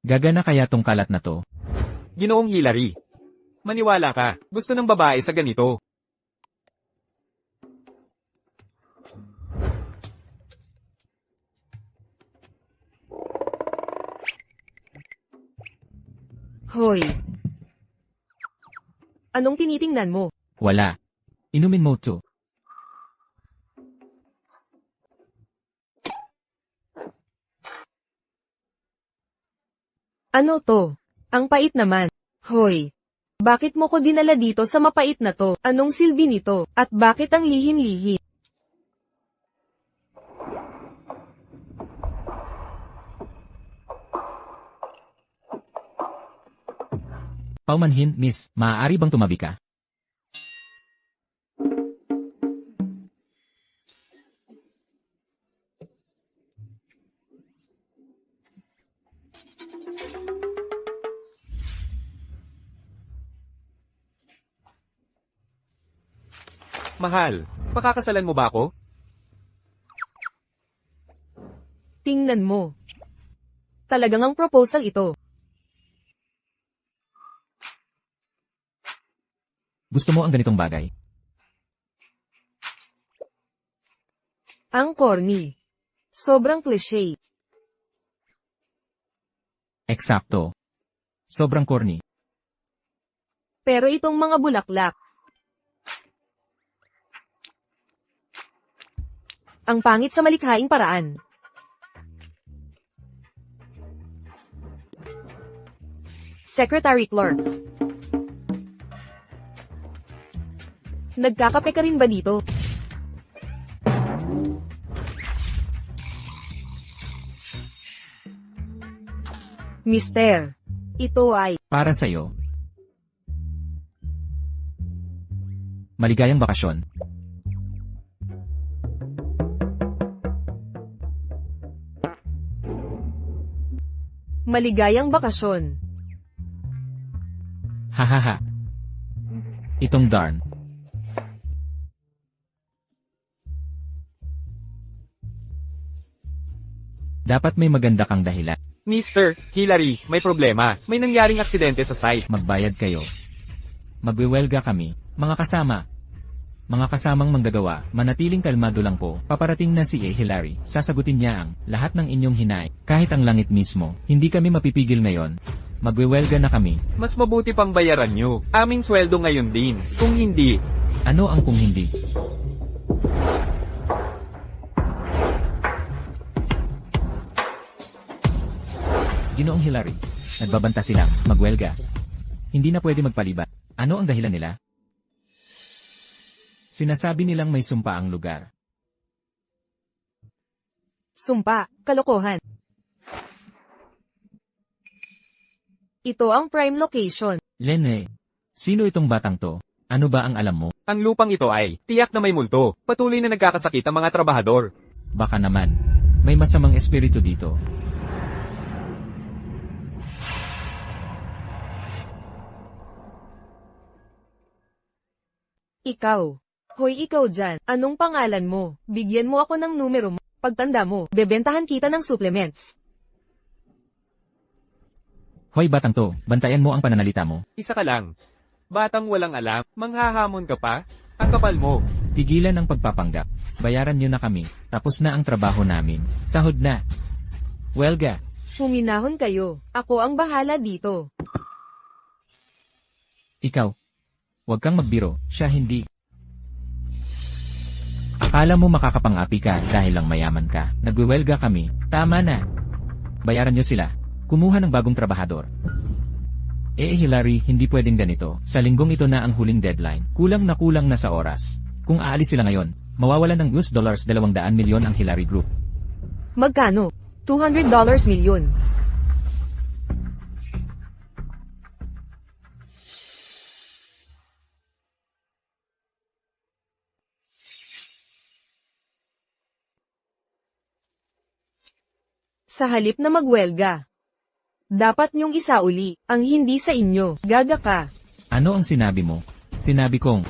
Gagana kaya tong kalat na to? Ginoong Hillary. Maniwala ka, gusto ng babae sa ganito. Hoy. Anong tinitingnan mo? Wala. Inumin mo to. Ano to? Ang pait naman. Hoy. Bakit mo ko dinala dito sa mapait na to? Anong silbi nito? At bakit ang lihim-lihim? Paumanhin, miss, maaari bang tumabi ka? Mahal, pakakasalan mo ba ako? Tingnan mo. Talagang ang proposal ito. Gusto mo ang ganitong bagay? Ang corny. Sobrang cliché. Eksakto. Sobrang corny. Pero itong mga bulaklak. Ang pangit sa malikhaing paraan. Secretary Clerk. Nagkakape ka rin ba dito? Mister, ito ay Para sa'yo. Maligayang bakasyon. maligayang bakasyon. Hahaha. Itong darn. Dapat may maganda kang dahilan. Mr. Hillary, may problema. May nangyaring aksidente sa site. Magbayad kayo. Magwewelga kami. Mga kasama. Mga kasamang manggagawa, manatiling kalmado lang po. Paparating na si A. Hillary. Sasagutin niya ang lahat ng inyong hinay. Kahit ang langit mismo. Hindi kami mapipigil ngayon. Magwewelga na kami. Mas mabuti pang bayaran nyo. Aming sweldo ngayon din. Kung hindi, Ano ang kung hindi? Ginoong Hillary, nagbabanta silang magwelga. Hindi na pwede magpalibat. Ano ang dahilan nila? Sinasabi nilang may sumpa ang lugar. Sumpa, kalokohan. Ito ang prime location. Lene, sino itong batang to? Ano ba ang alam mo? ang lupang ito ay tiyak na may multo. Patuloy na nagkakasakit ang mga trabahador. Baka naman, may masamang espiritu dito. Ikaw. Hoy ikaw dyan, anong pangalan mo? Bigyan mo ako ng numero mo. Pagtanda mo, bebentahan kita ng supplements. Hoy batang to, bantayan mo ang pananalita mo. Isa ka lang. Batang walang alam, manghahamon ka pa? Ang kapal mo. Tigilan ang pagpapanggap. Bayaran nyo na kami. Tapos na ang trabaho namin. Sahod na. Welga. Huminahon kayo. Ako ang bahala dito. Ikaw. Huwag kang magbiro. Siya hindi. Akala mo makakapang-api ka dahil lang mayaman ka. Nagwewelga kami. Tama na. Bayaran nyo sila. Kumuha ng bagong trabahador. Hillary, hindi pwedeng ganito. Sa linggong ito na ang huling deadline. Kulang na sa oras. Kung aalis sila ngayon, mawawalan ng $200 milyon ang Hillary Group. Magkano? $200 milyon. Sa halip na magwelga, dapat niyong isauli, ang hindi sa inyo. Gaga ka. Ano ang sinabi mo? Sinabi kong,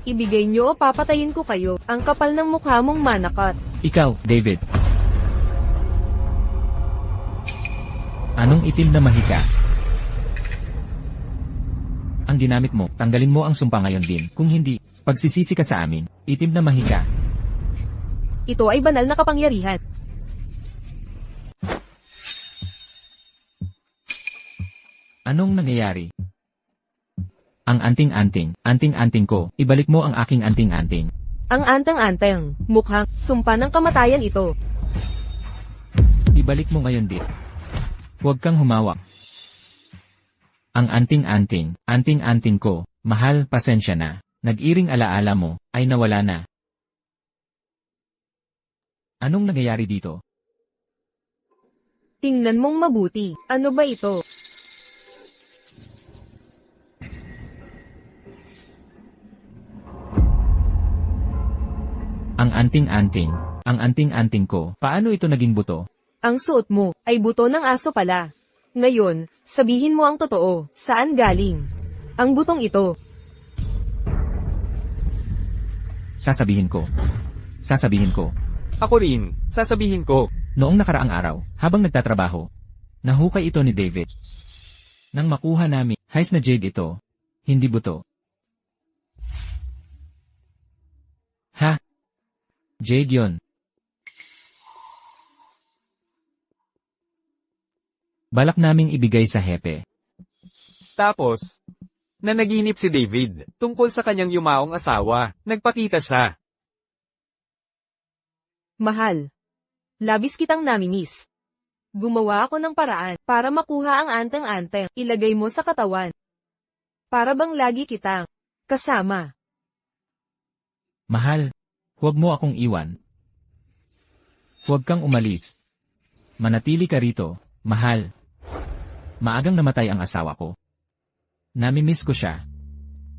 Ibigay niyo o papatayin ko kayo. Ang kapal ng mukha mong manakot. ikaw, David. Anong itim na mahika? Ang ginamit mo, tanggalin mo ang sumpa ngayon din. Kung hindi, pagsisisi ka sa amin, itim na mahika. Ito ay banal na kapangyarihan. Anong nangyayari? Ang anting-anting ko, ibalik mo ang aking anting-anting. Ang anteng-anteng, mukhang sumpa ng kamatayan ito. Ibalik mo ngayon din. Huwag kang humawak. Ang anting-anting ko, mahal, pasensya na. Nag-iring alaala mo, ay nawala na. Anong nangyayari dito? Tingnan mong mabuti. Ano ba ito? Ang anting-anting ko, paano ito naging buto? Ang suot mo ay buto ng aso pala. Ngayon, sabihin mo ang totoo. Saan galing? Ang butong ito. Sasabihin ko. Ako rin, sasabihin ko. Noong nakaraang araw, habang nagtatrabaho, nahukay ito ni David. Nang makuha namin, heist na jade ito. Hindi buto. Ha? Jade yon. Balak naming ibigay sa hepe. Tapos, nanaginip si David tungkol sa kanyang yumaong asawa. Nagpakita siya. Mahal. Labis kitang namimiss. Gumawa ako ng paraan para makuha ang anteng-anteng. Ilagay mo sa katawan. Para bang lagi kitang kasama. Mahal, huwag mo akong iwan. Huwag kang umalis. Manatili ka rito, mahal. Maagang namatay ang asawa ko. Namimiss ko siya.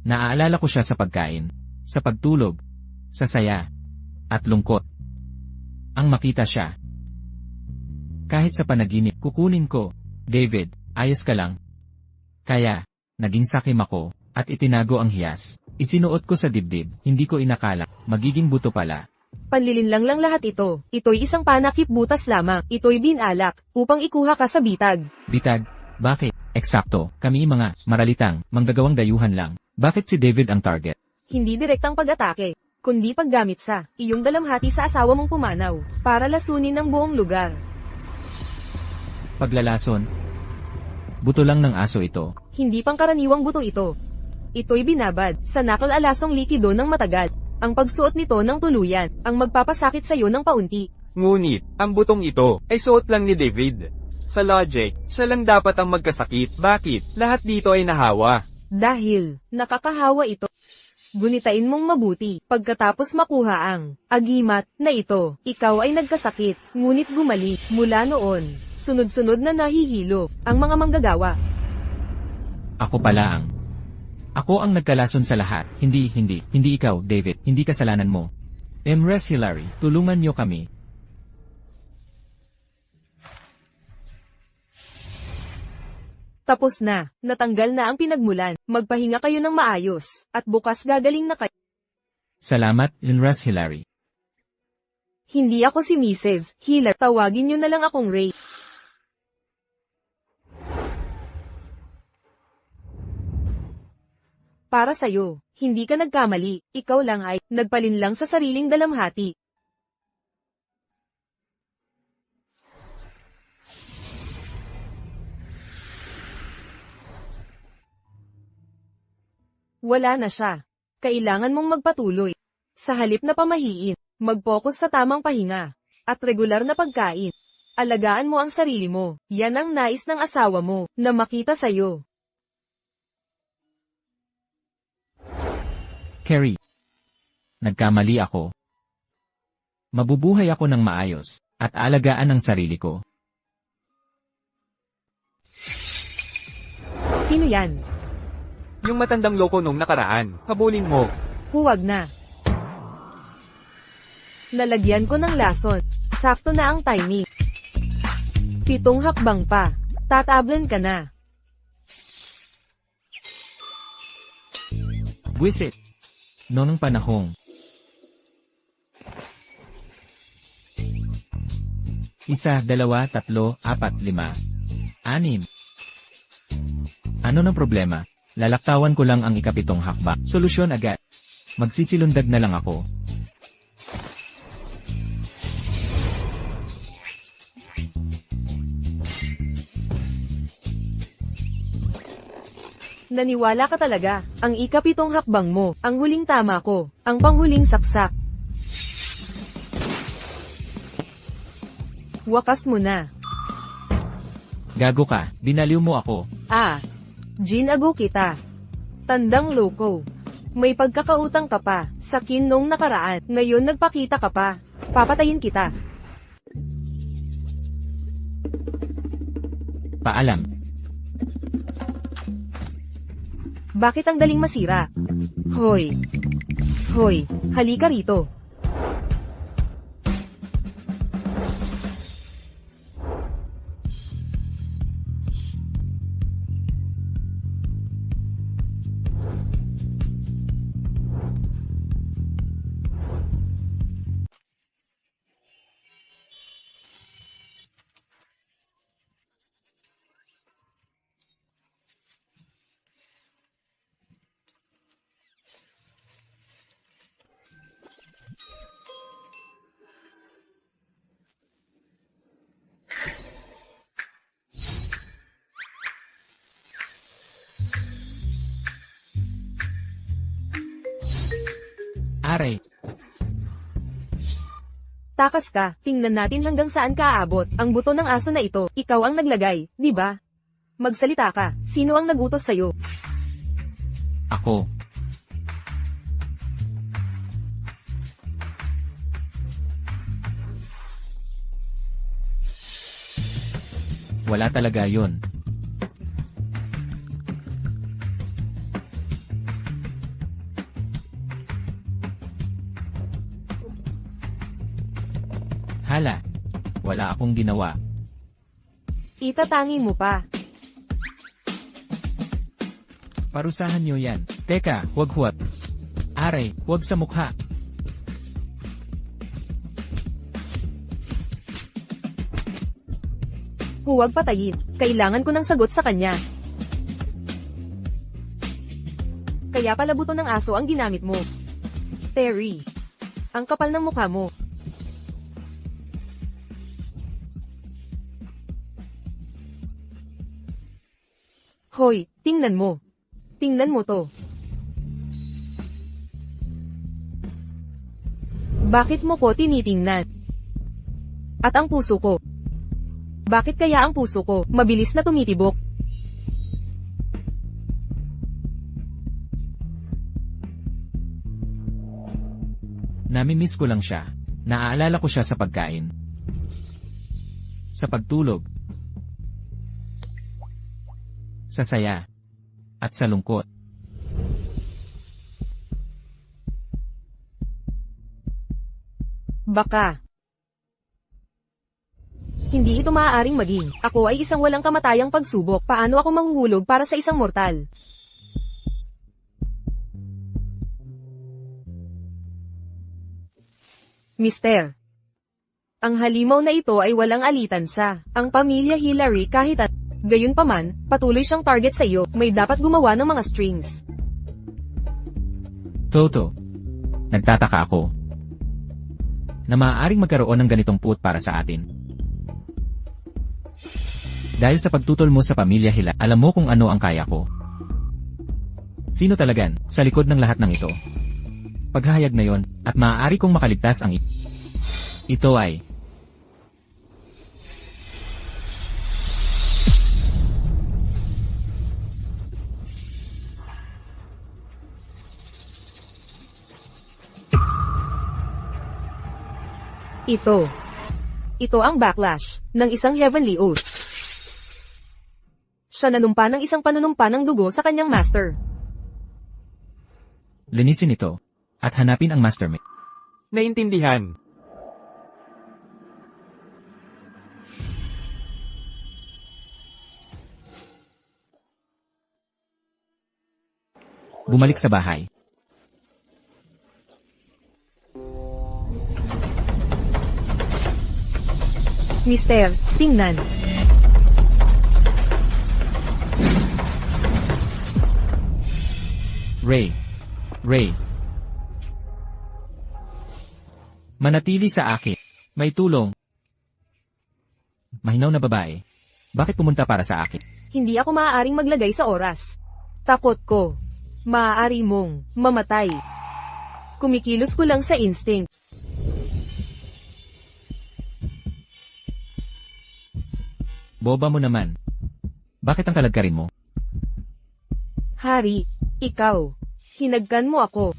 Naaalala ko siya sa pagkain, sa pagtulog, sa saya, at lungkot. Ang makita siya. Kahit sa panaginip, kukunin ko, David, ayos ka lang. Kaya, naging sakim ako, at itinago ang hiyas. Isinuot ko sa dibdib, hindi ko inakala, magiging buto pala. Panlilinlang lang lahat ito. Ito'y isang panakip butas lamang. Ito'y binalak, upang ikuha ka sa bitag. Bitag, bakit? Eksakto, kami mga, maralitang, manggagawang dayuhan lang. Bakit si David ang target? Hindi direktang pag-atake, kundi paggamit sa iyong dalamhati sa asawa mong pumanaw, para lasunin ang buong lugar. Paglalason. Buto lang ng aso ito. Hindi pangkaraniwang buto ito. Ito'y binabad sa nakal-alasong likido ng matagal. Ang pagsuot nito ng tuluyan, ang magpapasakit sa iyo ng paunti. Ngunit, ang butong ito, ay suot lang ni David. Sa logic, siya lang dapat ang magkasakit. Bakit? Lahat dito ay nahawa. Dahil, nakakahawa ito. Gunitain mong mabuti, pagkatapos makuha ang agimat na ito, ikaw ay nagkasakit, ngunit gumaling. Mula noon, sunod-sunod na nahihilo ang mga manggagawa. Ako pala ang. Ako ang nagkalason sa lahat. Hindi ikaw, David, hindi kasalanan mo. Emrys Hillary, tulungan niyo kami. Tapos na, natanggal na ang pinagmulan, magpahinga kayo ng maayos, at bukas gagaling na kayo. Salamat, Emrys Hillary. Hindi ako si Mrs. Hillary, tawagin niyo na lang akong Ray. Para sa'yo, hindi ka nagkamali, ikaw lang ay nagpalinlang sa sariling dalamhati. Wala na siya. Kailangan mong magpatuloy. Sa halip na pamahiin, mag-focus sa tamang pahinga, at regular na pagkain. Alagaan mo ang sarili mo, yan ang nais ng asawa mo, na makita sa'yo. Carrie. Nagkamali ako. Mabubuhay ako ng maayos, at alagaan ang sarili ko. Sino yan? Yung matandang loko nung nakaraan, habulin mo. Huwag na. Nalagyan ko ng lason. Sakto na ang timing. 7 hakbang pa. Tatablan ka na. Buwisit. Noong panahong. 1, 2, 3, 4, 5, 6. Ano ng problema? Lalaktawan ko lang ang ika-7 hakbang. Solusyon agad. Magsisilundag na lang ako. Naniwala ka talaga. Ang ika-7 hakbang mo, ang huling tama ko, ang panghuling saksak. Wakas mo na. Gago ka, binaliw mo ako. Ginago kita. Tandang loko. May pagkakautang ka pa, sa kin nung nakaraan, ngayon nagpakita ka pa. Papatayin kita. Paalam. Bakit ang daling masira? Hoy, halika rito. Aray. Takas ka, tingnan natin hanggang saan ka aabot. Ang buto ng aso na ito, ikaw ang naglagay, di ba? Magsalita ka, sino ang nagutos sa'yo? Ako. Wala talaga yon. Hala. Wala akong ginawa. Itatangin mo pa. Parusahan niyo yan. Teka, huwag. Aray, huwag sa mukha. Huwag patayin. Kailangan ko ng sagot sa kanya. Kaya pala buto ng aso ang ginamit mo. Terry. Ang kapal ng mukha mo. Hoy, tingnan mo. Tingnan mo to. Bakit mo ko tinitingnan? At ang puso ko. Bakit kaya ang puso ko mabilis na tumitibok? Namimiss ko lang siya. Naaalala ko siya sa pagkain. Sa pagtulog. Sa saya. At sa lungkot. Baka. Hindi ito maaaring maging. Ako ay isang walang kamatayang pagsubok. Paano ako mahuhulog para sa isang mortal? Mister. Ang halimaw na ito ay walang alitansa. Ang pamilya Hillary kahit at gayunpaman, patuloy siyang target sa iyo, may dapat gumawa ng mga strings. Toto. Nagtataka ako. Na maaaring magkaroon ng ganitong puot para sa atin. Dahil sa pagtutol mo sa pamilya Hila, alam mo kung ano ang kaya ko. Sino talagan, sa likod ng lahat ng ito? Paghahayag na yon, at maaari kong makaligtas ang ito ay Ito ang backlash ng isang heavenly oath. Siya nanumpa ng isang panunumpa ng dugo sa kanyang master. linisin ito, at hanapin ang mastermind. Naintindihan. Bumalik sa bahay. Mister, tingnan. Ray. Manatili sa akin. May tulong. Mahinaw na babae. Bakit pumunta para sa akin? Hindi ako maaaring maglagay sa oras. Takot ko. Maaari mong mamatay. Kumikilos ko lang sa instinct. Boba mo naman. Bakit ang kalagkarin mo? Hari, ikaw. Hinagkan mo ako.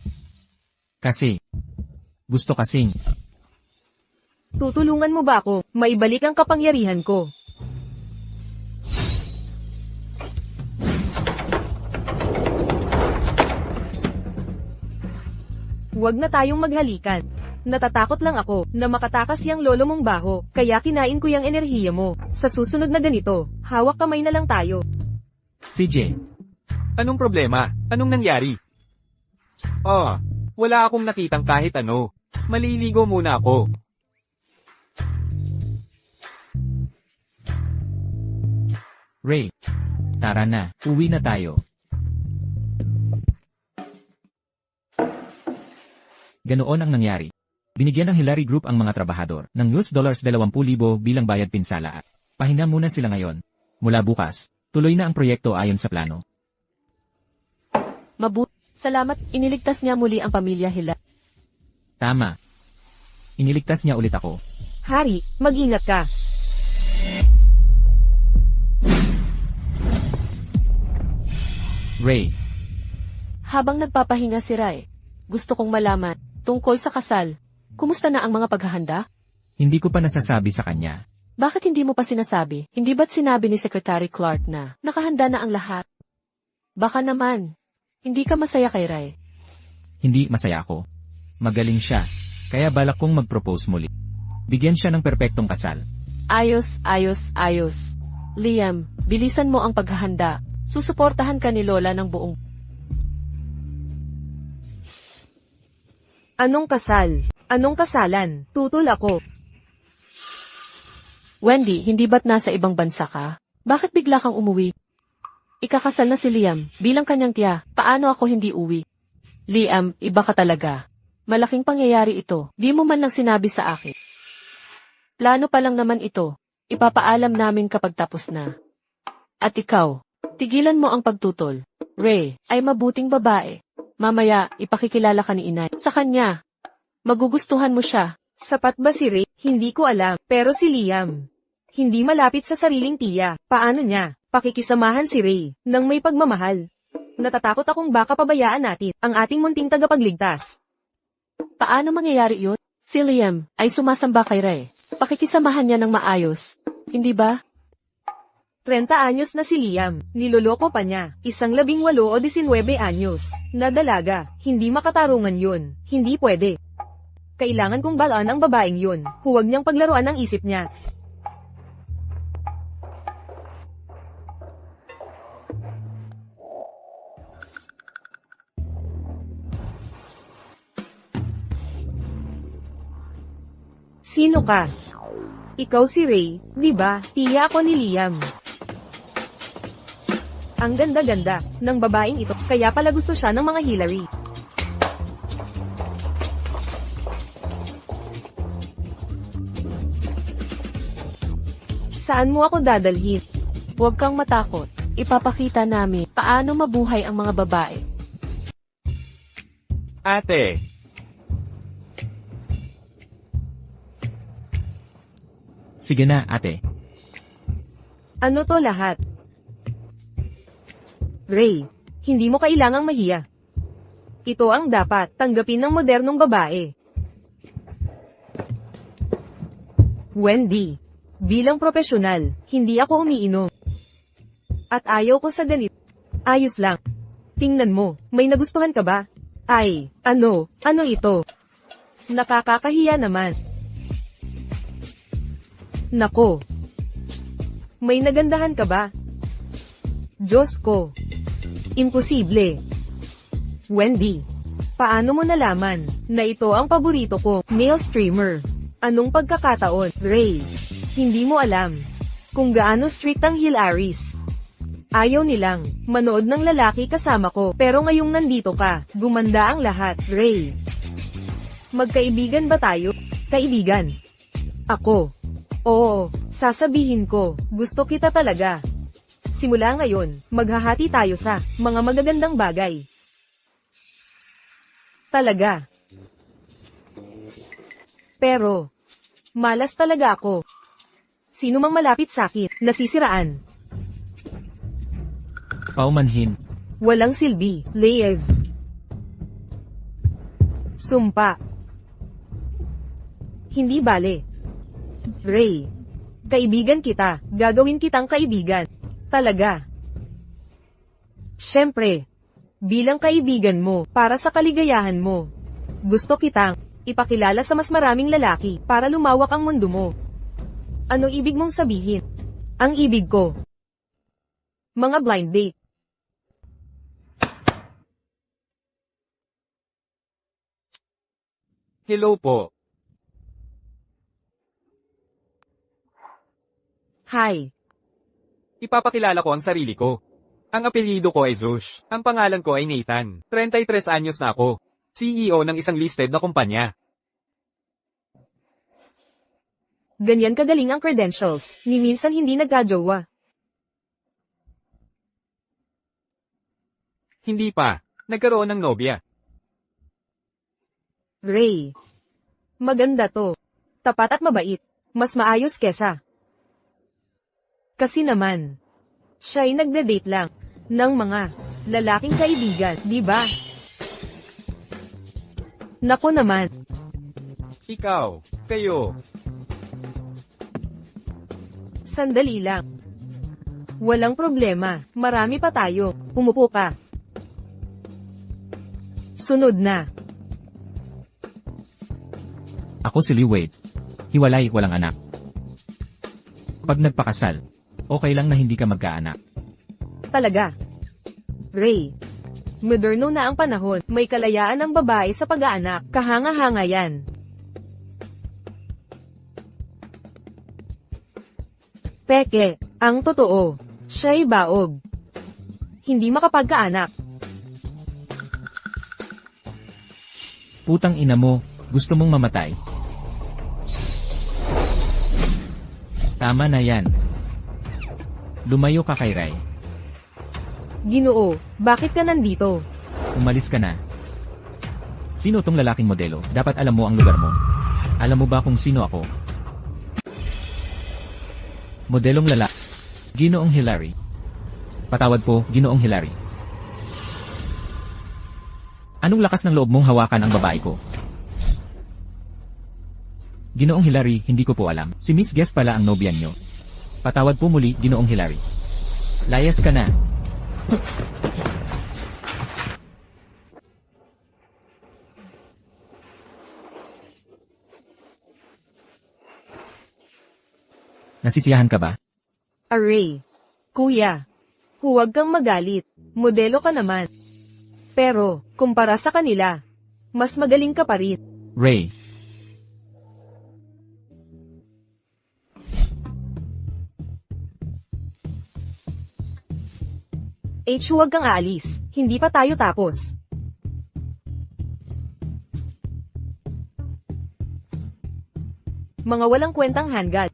Kasi. Gusto kasing. Tutulungan mo ba ako maibalik ang kapangyarihan ko? Huwag na tayong maghalikan. Natatakot lang ako na makatakas yang lolo mong baho, kaya kinain ko yang enerhiya mo. Sa susunod na ganito, hawak kamay na lang tayo. CJ. Anong problema? Anong nangyari? Oh, wala akong nakitang kahit ano. Maliligo muna ako. Ray. Tara na, uwi na tayo. Ganoon ang nangyari. Binigyan ng Hillary Group ang mga trabahador ng $20,000 bilang bayad pinsala at pahinga muna sila ngayon. Mula bukas, tuloy na ang proyekto ayon sa plano. Salamat, iniligtas niya muli ang pamilya Hila. Tama. Iniligtas niya ulit ako. Hari, mag-ingat ka. Ray, Habang nagpapahinga si Rai, gusto kong malaman, tungkol sa kasal, kumusta na ang mga paghahanda? hindi ko pa nasasabi sa kanya. Bakit hindi mo pa sinasabi? Hindi ba't sinabi ni Secretary Clark na nakahanda na ang lahat? Baka naman, hindi ka masaya kay Rai. Hindi masaya ako. Magaling siya, kaya balak kong mag-propose muli. Bigyan siya ng perpektong kasal. Ayos, ayos, ayos. Liam, bilisan mo ang paghahanda. Susuportahan ka ni Lola ng buong... Anong kasal? Anong kasalan? Tutol ako. Wendy, hindi ba't nasa ibang bansa ka? Bakit bigla kang umuwi? Ikakasal na si Liam, bilang kanyang tiya, paano ako hindi uwi? Liam, iba ka talaga. Malaking pangyayari ito, di mo man lang sinabi sa akin. Plano pa lang naman ito, ipapaalam namin kapag tapos na. At ikaw, tigilan mo ang pagtutol. Ray, ay mabuting babae. Mamaya, ipakikilala ka ni inay. Sa kanya, magugustuhan mo siya. Sapat ba si Ray? Hindi ko alam, pero si Liam. Hindi malapit sa sariling tiya. Paano niya? Pakikisamahan si Ray, nang may pagmamahal. Natatakot akong baka pabayaan natin, ang ating munting tagapagligtas. Paano mangyayari yun? Si Liam, ay sumasamba kay Ray. Pakikisamahan niya ng maayos. Hindi ba? 30 anyos na si Liam, niloloko pa niya, 18 o 19 anyos, na dalaga, hindi makatarungan yun, hindi pwede. Kailangan kong balaan ang babaeng yun, huwag niyang paglaruan ang isip niya. Sino ka? Ikaw si Ray, di ba? Tiya ako ni Liam. Ang ganda-ganda ng babaeng ito, kaya pala gusto siya ng mga Hillary. Saan mo ako dadalhin? Huwag kang matakot. Ipapakita namin paano mabuhay ang mga babae. Ate, Sige na, ate. Ano to lahat? Ray, hindi mo kailangang mahiya. Ito ang dapat tanggapin ng modernong babae. Wendy, bilang profesional, hindi ako umiinom. At ayaw ko sa ganito. Ayos lang. Tingnan mo, may nagustuhan ka ba? Ay, ano ito? Nakakakahiya naman. Nako. May nagandahan ka ba? Diyos ko. Imposible. Wendy, paano mo nalaman na ito ang paborito ko, male streamer? Anong pagkakataon, Ray? Hindi mo alam kung gaano strict ang Hilaris. Ayaw nilang manood ng lalaki kasama ko, pero ngayong nandito ka, gumanda ang lahat, Ray. Magkaibigan ba tayo? Kaibigan. Ako. Oo, sasabihin ko, gusto kita talaga. Simula ngayon, maghahati tayo sa mga magagandang bagay. Talaga. Pero, malas talaga ako. Sino mang malapit sa akin, nasisiraan. Paumanhin. Walang silbi, Leyes. Sumpa. Hindi bale. Ray. Kaibigan kita, gagawin kitang kaibigan. Talaga. Siyempre. Bilang kaibigan mo, para sa kaligayahan mo. Gusto kitang ipakilala sa mas maraming lalaki, para lumawak ang mundo mo. Ano ibig mong sabihin? Ang ibig ko. Mga blind date. hello po. Hi. Ipapakilala ko ang sarili ko. Ang apelyido ko ay Zush. Ang pangalan ko ay Nathan. 33 anyos na ako. CEO ng isang listed na kumpanya. Ganyan kagaling ang credentials, ni minsan hindi nagkajowa. Hindi pa. Nagkaroon ng nobya. Ray. Maganda to. Tapat at mabait. Mas maayos kesa. Kasi naman, siya'y nagde-date lang ng mga lalaking kaibigan, di ba? Nako naman, Ikaw, kayo. sandali lang. Walang problema, marami pa tayo. Umupo ka. Sunod na. Ako si Lee Wade. Hiwalay, walang anak. Pag nagpakasal, okay lang na hindi ka magkaanak. Talaga. Ray. Moderno na ang panahon, may kalayaan ang babae sa pag-aanak, kahanga-hanga yan. Peke, ang totoo, siya'y baog. Hindi makapagkaanak. Putang ina mo, gusto mong mamatay. Tama na yan. Lumayo ka kay Ray. Ginoo, bakit ka nandito? Umalis ka na. Sino tong lalaking modelo? Dapat alam mo ang lugar mo. Alam mo ba kung sino ako? Modelong lalaki. Ginoong Hillary. Patawad po, Ginoong Hillary. Anong lakas ng loob mong hawakan ang babae ko? Ginoong Hillary, hindi ko po alam. Si Miss Guest pala ang nobyan nyo. Patawad po muli, Ginoong Hillary. Layas ka na. Nasisiyahan ka ba? Array. Kuya. Huwag kang magalit. Modelo ka naman. Pero, kumpara sa kanila, mas magaling ka pa rin. Ray. Huwag kang aalis. Hindi pa tayo tapos. Mga walang kwentang handgat.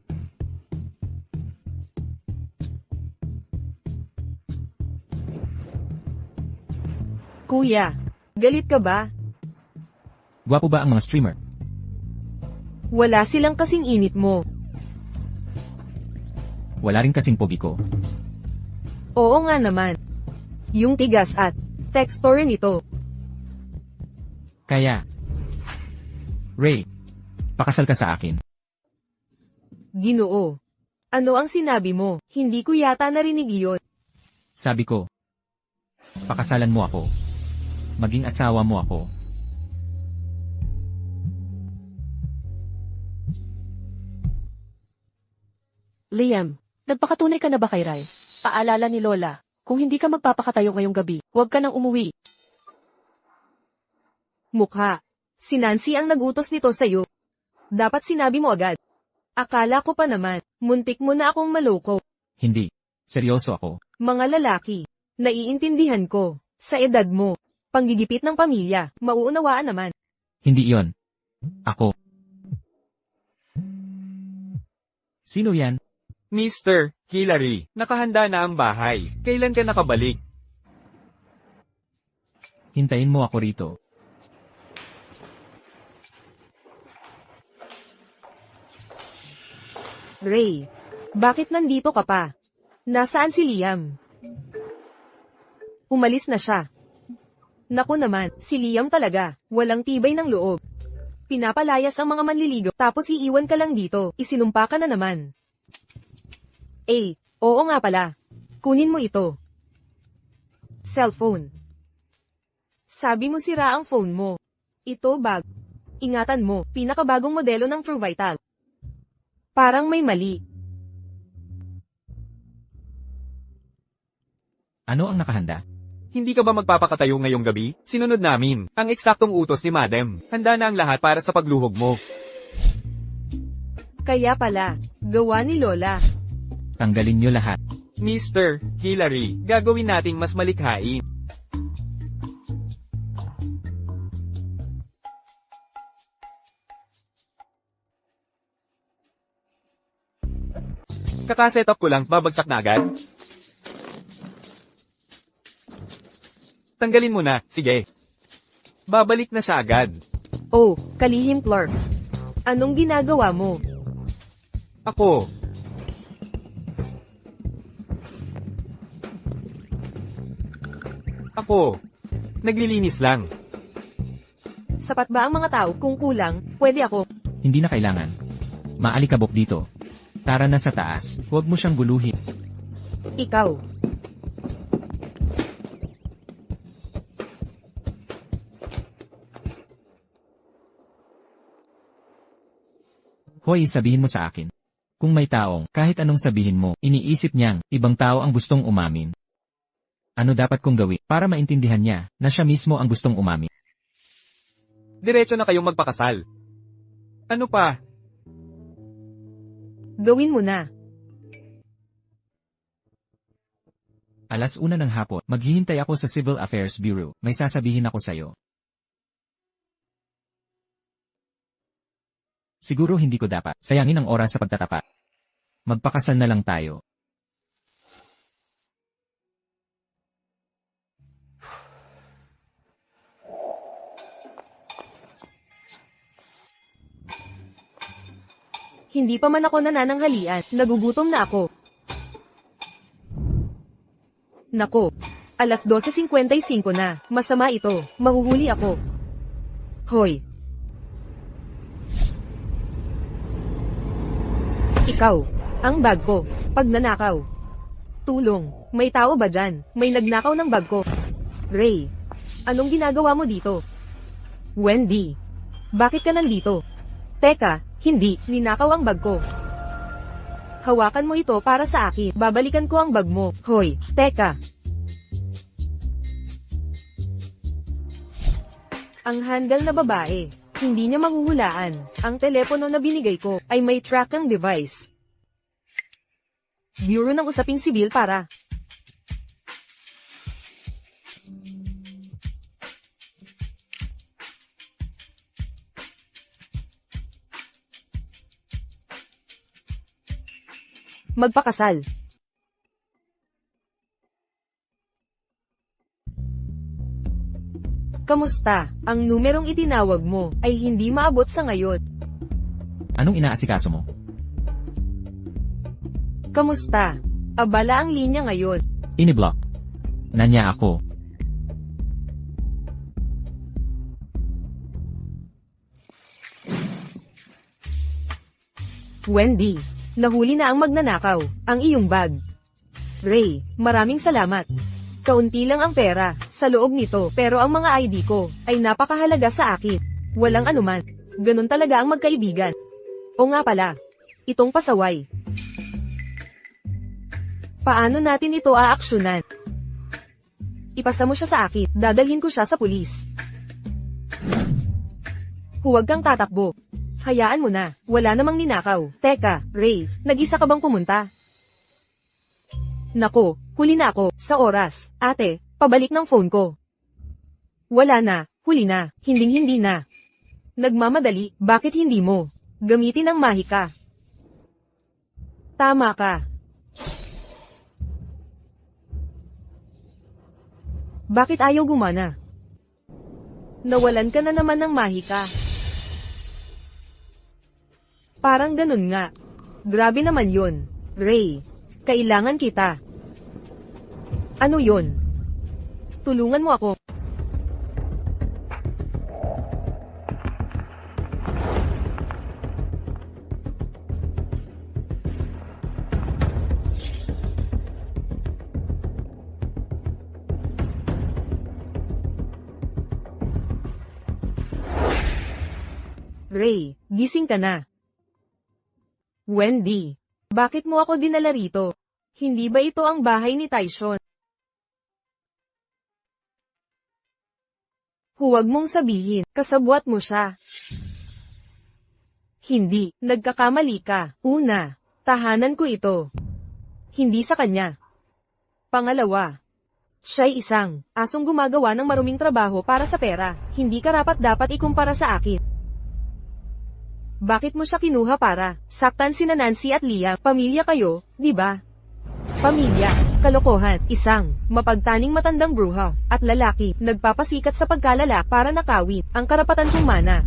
Kuya, galit ka ba? Gwapo ba ang mga streamer? Wala silang kasing init mo. Wala rin kasing pogi ko. Oo nga naman. Yung tigas at texture nito. Kaya, Ray, pakasal ka sa akin. Ginoo. Ano ang sinabi mo? Hindi ko yata narinig iyon. Sabi ko, pakasalan mo ako. Maging asawa mo ako. Liam, nagpakatunay ka na ba kay Ray? Paalala ni Lola, kung hindi ka magpapakatayo ngayong gabi, huwag ka nang umuwi. Mukha. Si Nancy ang nagutos nito sa'yo. Dapat sinabi mo agad. Akala ko pa naman, muntik mo na akong maloko. Hindi. Seryoso ako. Mga lalaki. Naiintindihan ko. Sa edad mo. Panggigipit ng pamilya. Mauunawaan naman. Hindi iyon. Ako. Sino yan? Mr. Hillary, nakahanda na ang bahay. Kailan ka nakabalik? Hintayin mo ako rito. Ray, bakit nandito ka pa? Nasaan si Liam? Umalis na siya. Naku naman, si Liam talaga, walang tibay ng loob. Pinapalayas ang mga manliligaw, tapos iiwan ka lang dito, isinumpa ka na naman. Oo nga pala. Kunin mo ito. Cellphone. Sabi mo sira ang phone mo. Ito bag. Ingatan mo, pinakabagong modelo ng True Vital. Parang may mali. Ano ang nakahanda? Hindi ka ba magpapakatayo ngayong gabi? Sinunod namin ang eksaktong utos ni Madam. Handa na ang lahat para sa pagluhog mo. Kaya pala, gawa ni Lola. Tanggalin nyo lahat. Mr. Hillary, gagawin nating mas malikhain. Kaka-setup ko lang, babagsak na agad. Tanggalin mo na, sige. Babalik na siya agad. Oh, kalihim Clark. Anong ginagawa mo? Ako. Ako. Naglilinis lang. Sapat ba ang mga tao? Kung kulang, pwede ako. Hindi na kailangan. Maalikabok dito. Tara na sa taas, huwag mo siyang guluhin. Ikaw. Hoy, sabihin mo sa akin. Kung may taong, kahit anong sabihin mo, iniisip niyang, ibang tao ang gustong umamin. Ano dapat kong gawin para maintindihan niya na siya mismo ang gustong umamin? Diretso na kayong magpakasal. Ano pa? Gawin mo na. 1:00 ng hapon, maghihintay ako sa Civil Affairs Bureau, may sasabihin ako sa'yo. Siguro hindi ko dapat sayangin ang oras sa pagtatapat. Magpakasal na lang tayo. Hindi pa man ako nanananghalian, nagugutom na ako. Nako, 12:55 na, masama ito, mahuhuli ako. Hoy. Ikaw, ang bag ko, pagnanakaw. Tulong, may tao ba dyan? May nagnakaw ng bag ko. Ray, anong ginagawa mo dito? Wendy, bakit ka nandito? Teka, hindi, ninakaw ang bag ko. Hawakan mo ito para sa akin, babalikan ko ang bag mo. Hoy, teka. Ang handle na babae, hindi niya mahuhulaan. Ang telepono na binigay ko ay may tracking device. Bureau ng Usaping Sibil para. Magpakasal. Kamusta? Ang numerong itinawag mo ay hindi maabot sa ngayon. Anong inaasikaso mo? Kamusta? Abala ang linya ngayon. Iniblock. Nanya ako. Wendy, nahuli na ang magnanakaw, ang iyong bag. Ray, maraming salamat. Kaunti lang ang pera sa loob nito, pero ang mga ID ko ay napakahalaga sa akin. Walang anuman. Ganun talaga ang magkaibigan. O nga pala, itong pasaway. Paano natin ito aaksyonan? Ipasa mo siya sa akin, dadalhin ko siya sa pulis. Huwag kang tatakbo. Hayaan mo na, wala namang ninakaw. Teka, Ray, nag-isa ka bang pumunta? Nako, huli na ako, sa oras. Ate, pabalik ng phone ko. Wala na, huli na, hinding-hindi na. Nagmamadali, bakit hindi mo? Gamitin ang mahika. Tama ka. Bakit ayaw gumana? Nawalan ka na naman ng mahika. Parang ganun nga. Grabe naman yun. Ray, kailangan kita. Ano yun? Tulungan mo ako. Ray, gising ka na. Wendy, bakit mo ako dinala rito? Hindi ba ito ang bahay ni Tyson? Huwag mong sabihin, kasabwat mo siya. Hindi, nagkakamali ka. Una, tahanan ko ito. Hindi sa kanya. Pangalawa, siya'y isang asong gumagawa ng maruming trabaho para sa pera. Hindi karapat dapat ikumpara sa akin. Bakit mo siya kinuha para saktan sina Nancy at Leah? Pamilya kayo, di ba? Pamilya, kalokohan, isang mapagtaning matandang bruha at lalaki nagpapasikat sa pagkalala para nakawin ang karapatan kong mana.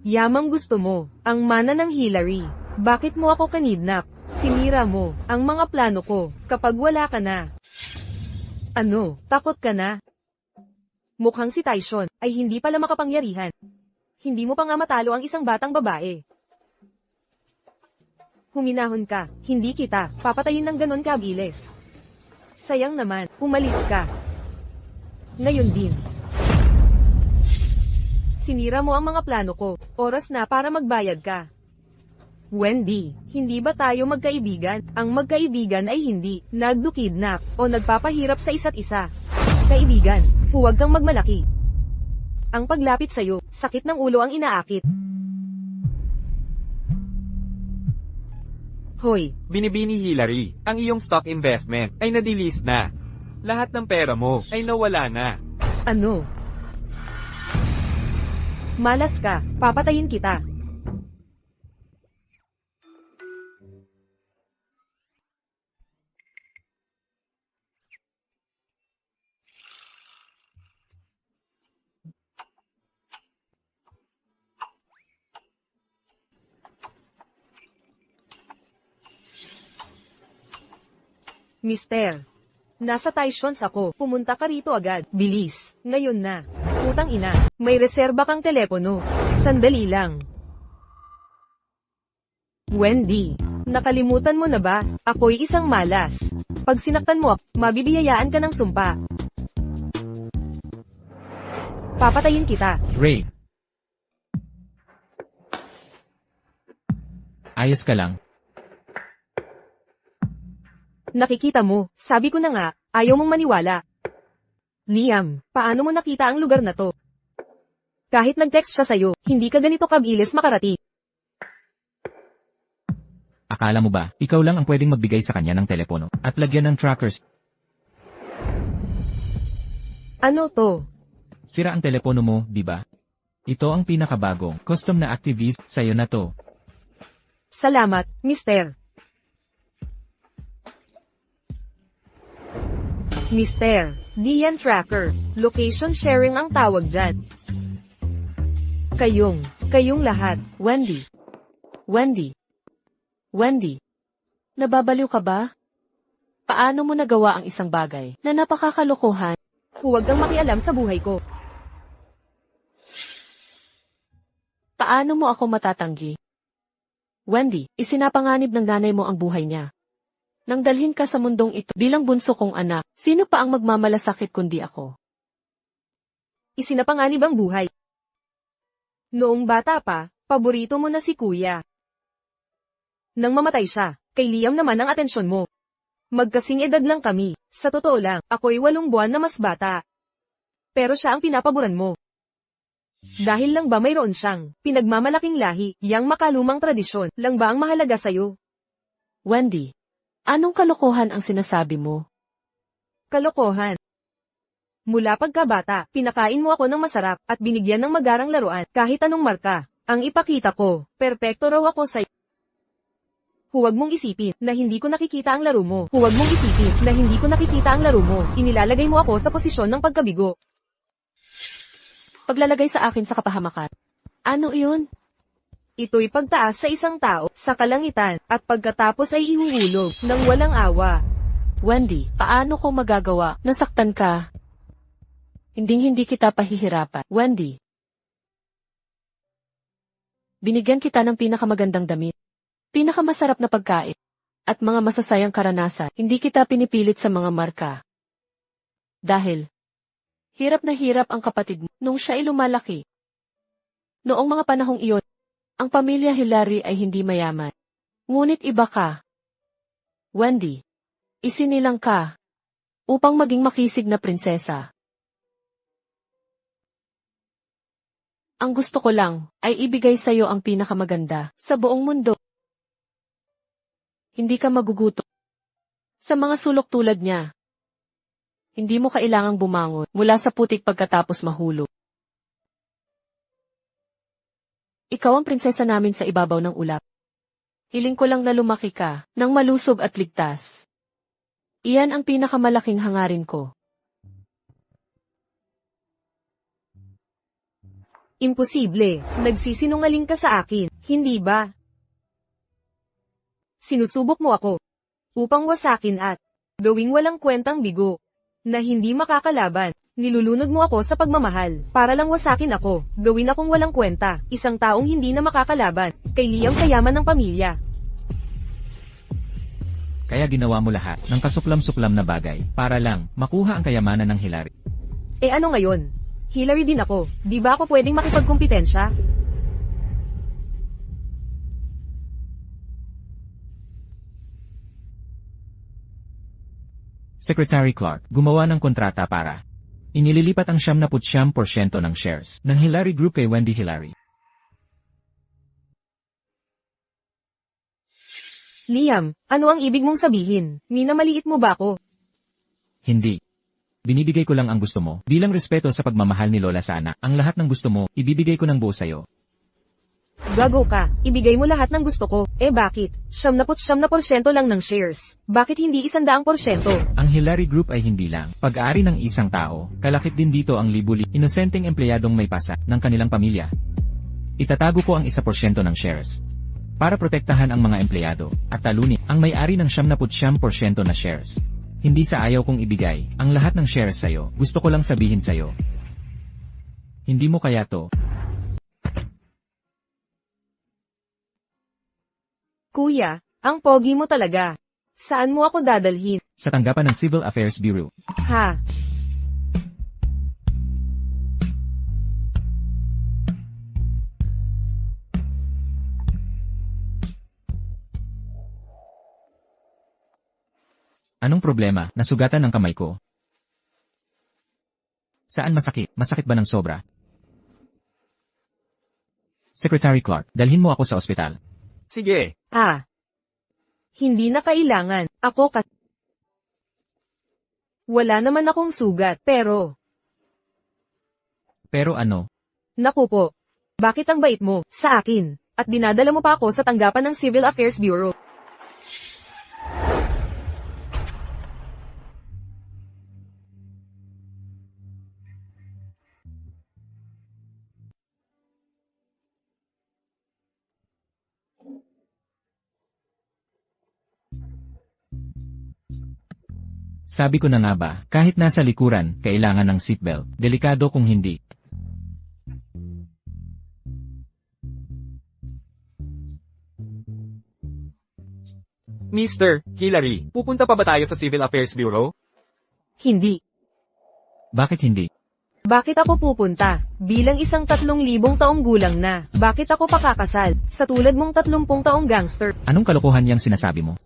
Yamang gusto mo, ang mana ng Hillary. Bakit mo ako kanidnap? Sinira mo, ang mga plano ko, kapag wala ka na. Ano, takot ka na? Mukhang si Tyson, ay hindi pala makapangyarihan. Hindi mo pa nga matalo ang isang batang babae. Huminahon ka, hindi kita, papatayin ng ganon kabilis. Sayang naman, umalis ka. Ngayon din. Sinira mo ang mga plano ko, oras na para magbayad ka. Wendy, hindi ba tayo magkaibigan? Ang magkaibigan ay hindi nagdukidnap o nagpapahirap sa isa't isa. Kaibigan, huwag kang magmalaki. Ang paglapit sa'yo, sakit ng ulo ang inaakit. Hoy, Binibini Hillary, ang iyong stock investment ay na-delist na. Lahat ng pera mo ay nawala na. ano? Malas ka, papatayin kita. Mister, nasa Tysons ako. Pumunta ka rito agad. Bilis. Ngayon na. Putang ina. May reserba kang telepono. Sandali lang. Wendy, nakalimutan mo na ba? Ako'y isang malas. Pag sinaktan mo, mabibiyayaan ka ng sumpa. Papatayin kita. Ray. Ayos ka lang. Nakikita mo, sabi ko na nga, ayaw mong maniwala. Liam, paano mo nakita ang lugar na to? Kahit nag-text siya sa'yo, hindi ka ganito kabilis makarating. Akala mo ba, ikaw lang ang pwedeng magbigay sa kanya ng telepono at lagyan ng trackers? Ano to? Sira ang telepono mo, di ba? Ito ang pinakabagong, custom na activist, sa'yo na to. Salamat, mister. Mister, Dian Tracker, location sharing ang tawag dyan. Kayong lahat. Wendy. Wendy. Wendy. Nababaliw ka ba? Paano mo nagawa ang isang bagay na napakakalokohan? Huwag kang makialam sa buhay ko. Paano mo ako matatanggi? Wendy, isinapanganib ng nanay mo ang buhay niya. Nang dalhin ka sa mundong ito bilang bunso kong anak, sino pa ang magmamalasakit kundi ako? Isinapanganib ang buhay. Noong bata pa, paborito mo na si kuya. Nang mamatay siya, kay Liam naman ang atensyon mo. Magkasing edad lang kami, sa totoo lang, ako'y 8 buwan na mas bata. Pero siya ang pinapaboran mo. Dahil lang ba mayroon siyang pinagmamalaking lahi, yang makalumang tradisyon, lang ba ang mahalaga sa'yo? Wendy, anong kalokohan ang sinasabi mo? Kalokohan. Mula pagkabata, pinakain mo ako ng masarap, at binigyan ng magarang laruan, kahit anong marka. Ang ipakita ko, perpekto raw ako sa'yo. Huwag mong isipin, na hindi ko nakikita ang laro mo. Huwag mong isipin, na hindi ko nakikita ang laro mo. Inilalagay mo ako sa posisyon ng pagkabigo. Paglalagay sa akin sa kapahamakan. Ano iyon? Ito'y pagtaas sa isang tao, sa kalangitan, at pagkatapos ay ihuhulog, ng walang awa. Wendy, paano ko magagawa? Nasaktan ka. Hindi kita pahihirapan. Wendy. Binigyan kita ng pinakamagandang damit. Pinakamasarap na pagkain. At mga masasayang karanasan. Hindi kita pinipilit sa mga marka. Dahil, hirap na hirap ang kapatid mo nung siya ay lumalaki. Noong mga panahong iyon, ang pamilya Hillary ay hindi mayaman. Ngunit iba ka. Wendy, isinilang ka upang maging makisig na prinsesa. Ang gusto ko lang ay ibigay sa iyo ang pinakamaganda sa buong mundo. Hindi ka magugutom. Sa mga sulok tulad niya, hindi mo kailangang bumangon mula sa putik pagkatapos mahulog. Ikaw ang prinsesa namin sa ibabaw ng ulap. Hiling ko lang na lumaki ka nang malusog at ligtas. Iyan ang pinakamalaking hangarin ko. Imposible. Nagsisinungaling ka sa akin, hindi ba? Sinusubok mo ako upang wasakin at gawing walang kwentang bigo na hindi makakalaban. Nilulunod mo ako sa pagmamahal para lang wasakin ako, gawin akong walang kwenta, isang taong hindi na makakalaban kay Liam sa yaman ng pamilya. Kaya ginawa mo lahat ng kasuklam-suklam na bagay para lang makuha ang kayamanan ng Hillary. Eh ano ngayon? Hillary din ako, di ba ako pwedeng makipagkumpetensya? Secretary Clark, gumawa ng kontrata para inililipat ang 79% ng shares ng Hillary Group kay Wendy Hillary. Liam, ano ang ibig mong sabihin? Minamaliit mo ba ako? Hindi. Binibigay ko lang ang gusto mo. Bilang respeto sa pagmamahal ni Lola sa anak, ang lahat ng gusto mo, ibibigay ko ng buo sa'yo. Gago ka, ibigay mo lahat ng gusto ko. Eh bakit? 79% lang ng shares. Bakit hindi 100%? Ang Hillary Group ay hindi lang pag-aari ng isang tao, kalakip din dito ang libu-libo inosenteng empleyadong may pasa ng kanilang pamilya. Itatago ko ang 1% ng shares para protektahan ang mga empleyado at talunin ang may-ari ng 79% na shares. Hindi sa ayaw kong ibigay ang lahat ng shares sa'yo, gusto ko lang sabihin sa'yo. Hindi mo kaya to. Kuya, ang pogi mo talaga. Saan mo ako dadalhin? Sa tanggapan ng Civil Affairs Bureau. Ha? Anong problema? Nasugatan ng kamay ko. Saan masakit? Masakit ba ng sobra? Secretary Clark, dalhin mo ako sa ospital. Sige. Ah. Hindi na kailangan. Ako wala naman akong sugat, pero Pero ano? naku po. Bakit ang bait mo sa akin? At dinadala mo pa ako sa tanggapan ng Civil Affairs Bureau. Sabi ko na nga ba, kahit nasa likuran, kailangan ng seatbelt. Delikado kung hindi. Mr. Hillary, pupunta pa ba tayo sa Civil Affairs Bureau? Hindi. Bakit hindi? Bakit ako pupunta? Bilang isang 3,000 taong gulang na, bakit ako pakakasal? Sa tulad mong 30 taong gangster. Anong kalokohan yang sinasabi mo?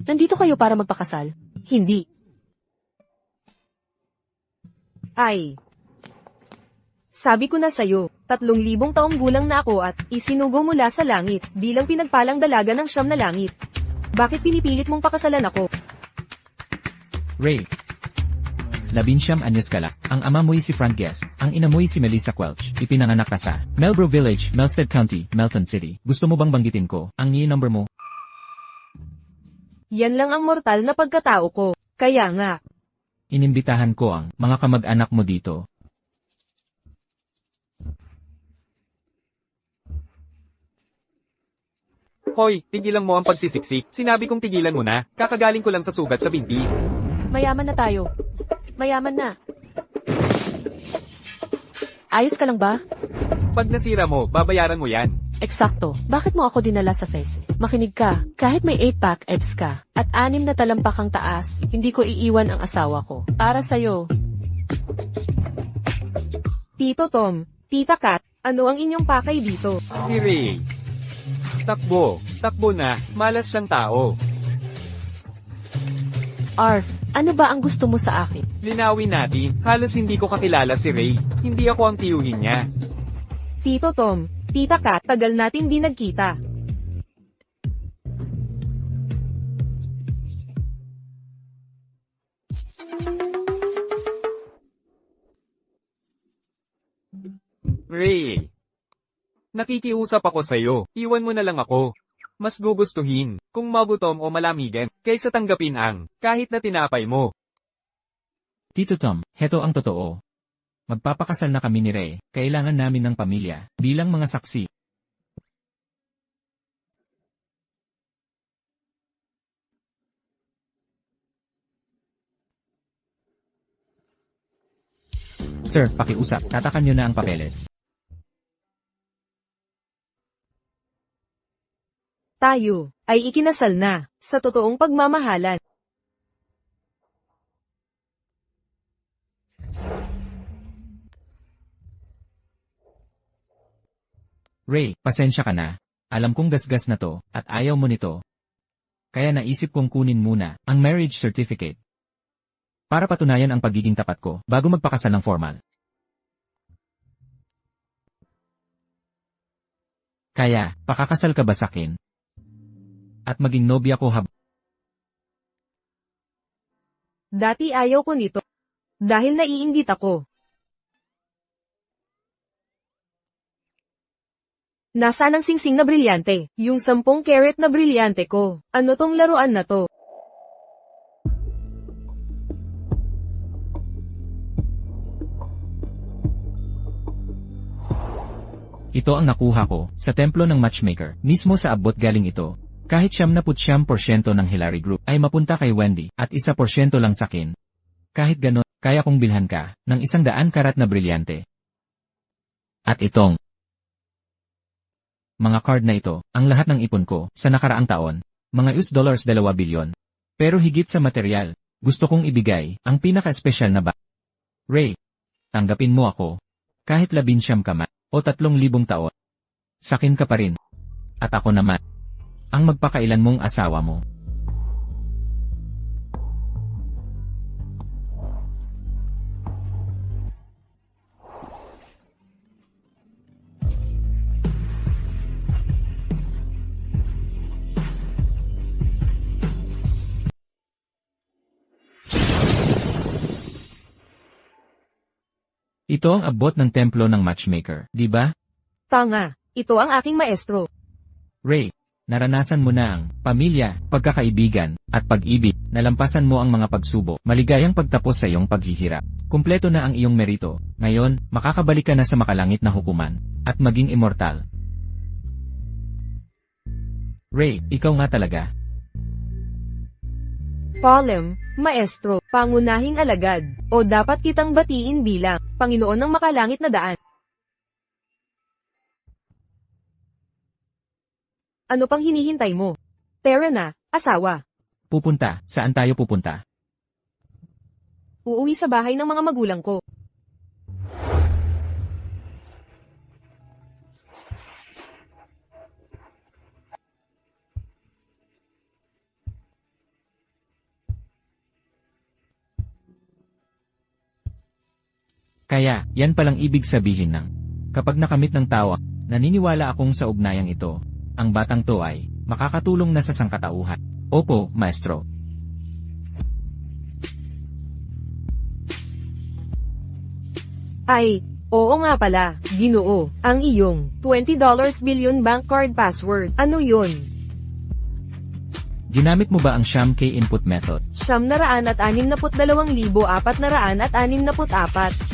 Nandito kayo para magpakasal. Hindi. Ay. Sabi ko na sa'yo, 3,000 taong gulang na ako at isinugo mula sa langit bilang pinagpalang dalaga ng siyam na langit. Bakit pinipilit mong pakasalan ako? Ray. 19 anyos ka lang. Ang ama mo'y si Frank Guest. Ang ina mo'y si Melissa Quelch. Ipinanganak ka sa Melbro Village, Melstead County, Melton City. Gusto mo bang banggitin ko ang number mo? Yan lang ang mortal na pagkatao ko. Kaya nga. Inimbitahan ko ang mga kamag-anak mo dito. Hoy, tigilan mo ang pagsisiksik. Sinabi kong tigilan mo na. Kakagaling ko lang sa sugat sa binti. Mayaman na tayo. Mayaman na. Ayos ka lang ba? Pag nasira mo, babayaran mo yan. Eksakto. Bakit mo ako dinala sa FES? Makinig ka. Kahit may 8-pack abs ka, at 6 na talampakang taas, hindi ko iiwan ang asawa ko. Para sa'yo. Tito Tom, Tita Kat, ano ang inyong pakay dito? Si Ray. Takbo. Takbo na. Malas siyang tao. Arf, ano ba ang gusto mo sa akin? Linawin natin. Halos hindi ko kakilala si Ray. Hindi ako ang tiyuhin niya. Tito Tom, Tita Kat, tagal nating di nagkita. Ray. Nakikiusap ako sa'yo. Iwan mo na lang ako. Mas gugustuhin kung magutom o malamigan kaysa tanggapin ang kahit na tinapay mo. Tito Tom, heto ang totoo. Magpapakasal na kami ni Ray. Kailangan namin ng pamilya, bilang mga saksi. Sir, pakiusap, tatakan niyo na ang papeles. Tayo ay ikinasal na sa totoong pagmamahalan. Ray, pasensya ka na. Alam kong gasgas na to, at ayaw mo nito. Kaya naisip kong kunin muna ang marriage certificate. Para patunayan ang pagiging tapat ko bago magpakasal ng formal. Kaya, pakakasal ka ba sakin? At maging nobya ko Dati ayaw ko nito. Dahil naiinggit ako. Nasaan ang singsing na brilyante? Yung 10 karat na brilyante ko. Ano tong laruan na to? Ito ang nakuha ko sa templo ng matchmaker. Mismo sa abot galing ito. Kahit 79% ng Hillary Group ay mapunta kay Wendy at 1% lang sakin. Kahit ganon, kaya kong bilhan ka ng 100 karat na brilyante. At itong mga card na ito, ang lahat ng ipon ko sa nakaraang taon, mga $2 bilyon. Pero higit sa material, gusto kong ibigay ang pinaka-espesyal na Ray, tanggapin mo ako. Kahit 19 ka man, o 3,000 taon. Sakin ka pa rin. At ako naman, ang magpakailan mong asawa mo. Ito ang abot ng templo ng matchmaker, di ba? Tanga, ito ang aking maestro. Ray, naranasan mo na ang pamilya, pagkakaibigan, at pag-ibig. Nalampasan mo ang mga pagsubok. Maligayang pagtapos sa iyong paghihirap. Kumpleto na ang iyong merito. Ngayon, makakabalik ka na sa makalangit na hukuman, at maging immortal. Ray, ikaw nga talaga. Palem, maestro, pangunahing alagad, o dapat kitang batiin bilang Panginoon ng makalangit na daan. Ano pang hinihintay mo? Tara na, asawa. Pupunta, saan tayo pupunta? Uuwi sa bahay ng mga magulang ko. Kaya, yan palang ibig sabihin ng kapag nakamit ng tawa, naniniwala akong sa ugnayang ito, ang batang to ay makakatulong na sa sangkatauhan. Opo, maestro. Ay, oo nga pala, Ginoo, ang iyong $20 billion bank card password. Ano yun? Ginamit mo ba ang Sham K input method? 962,464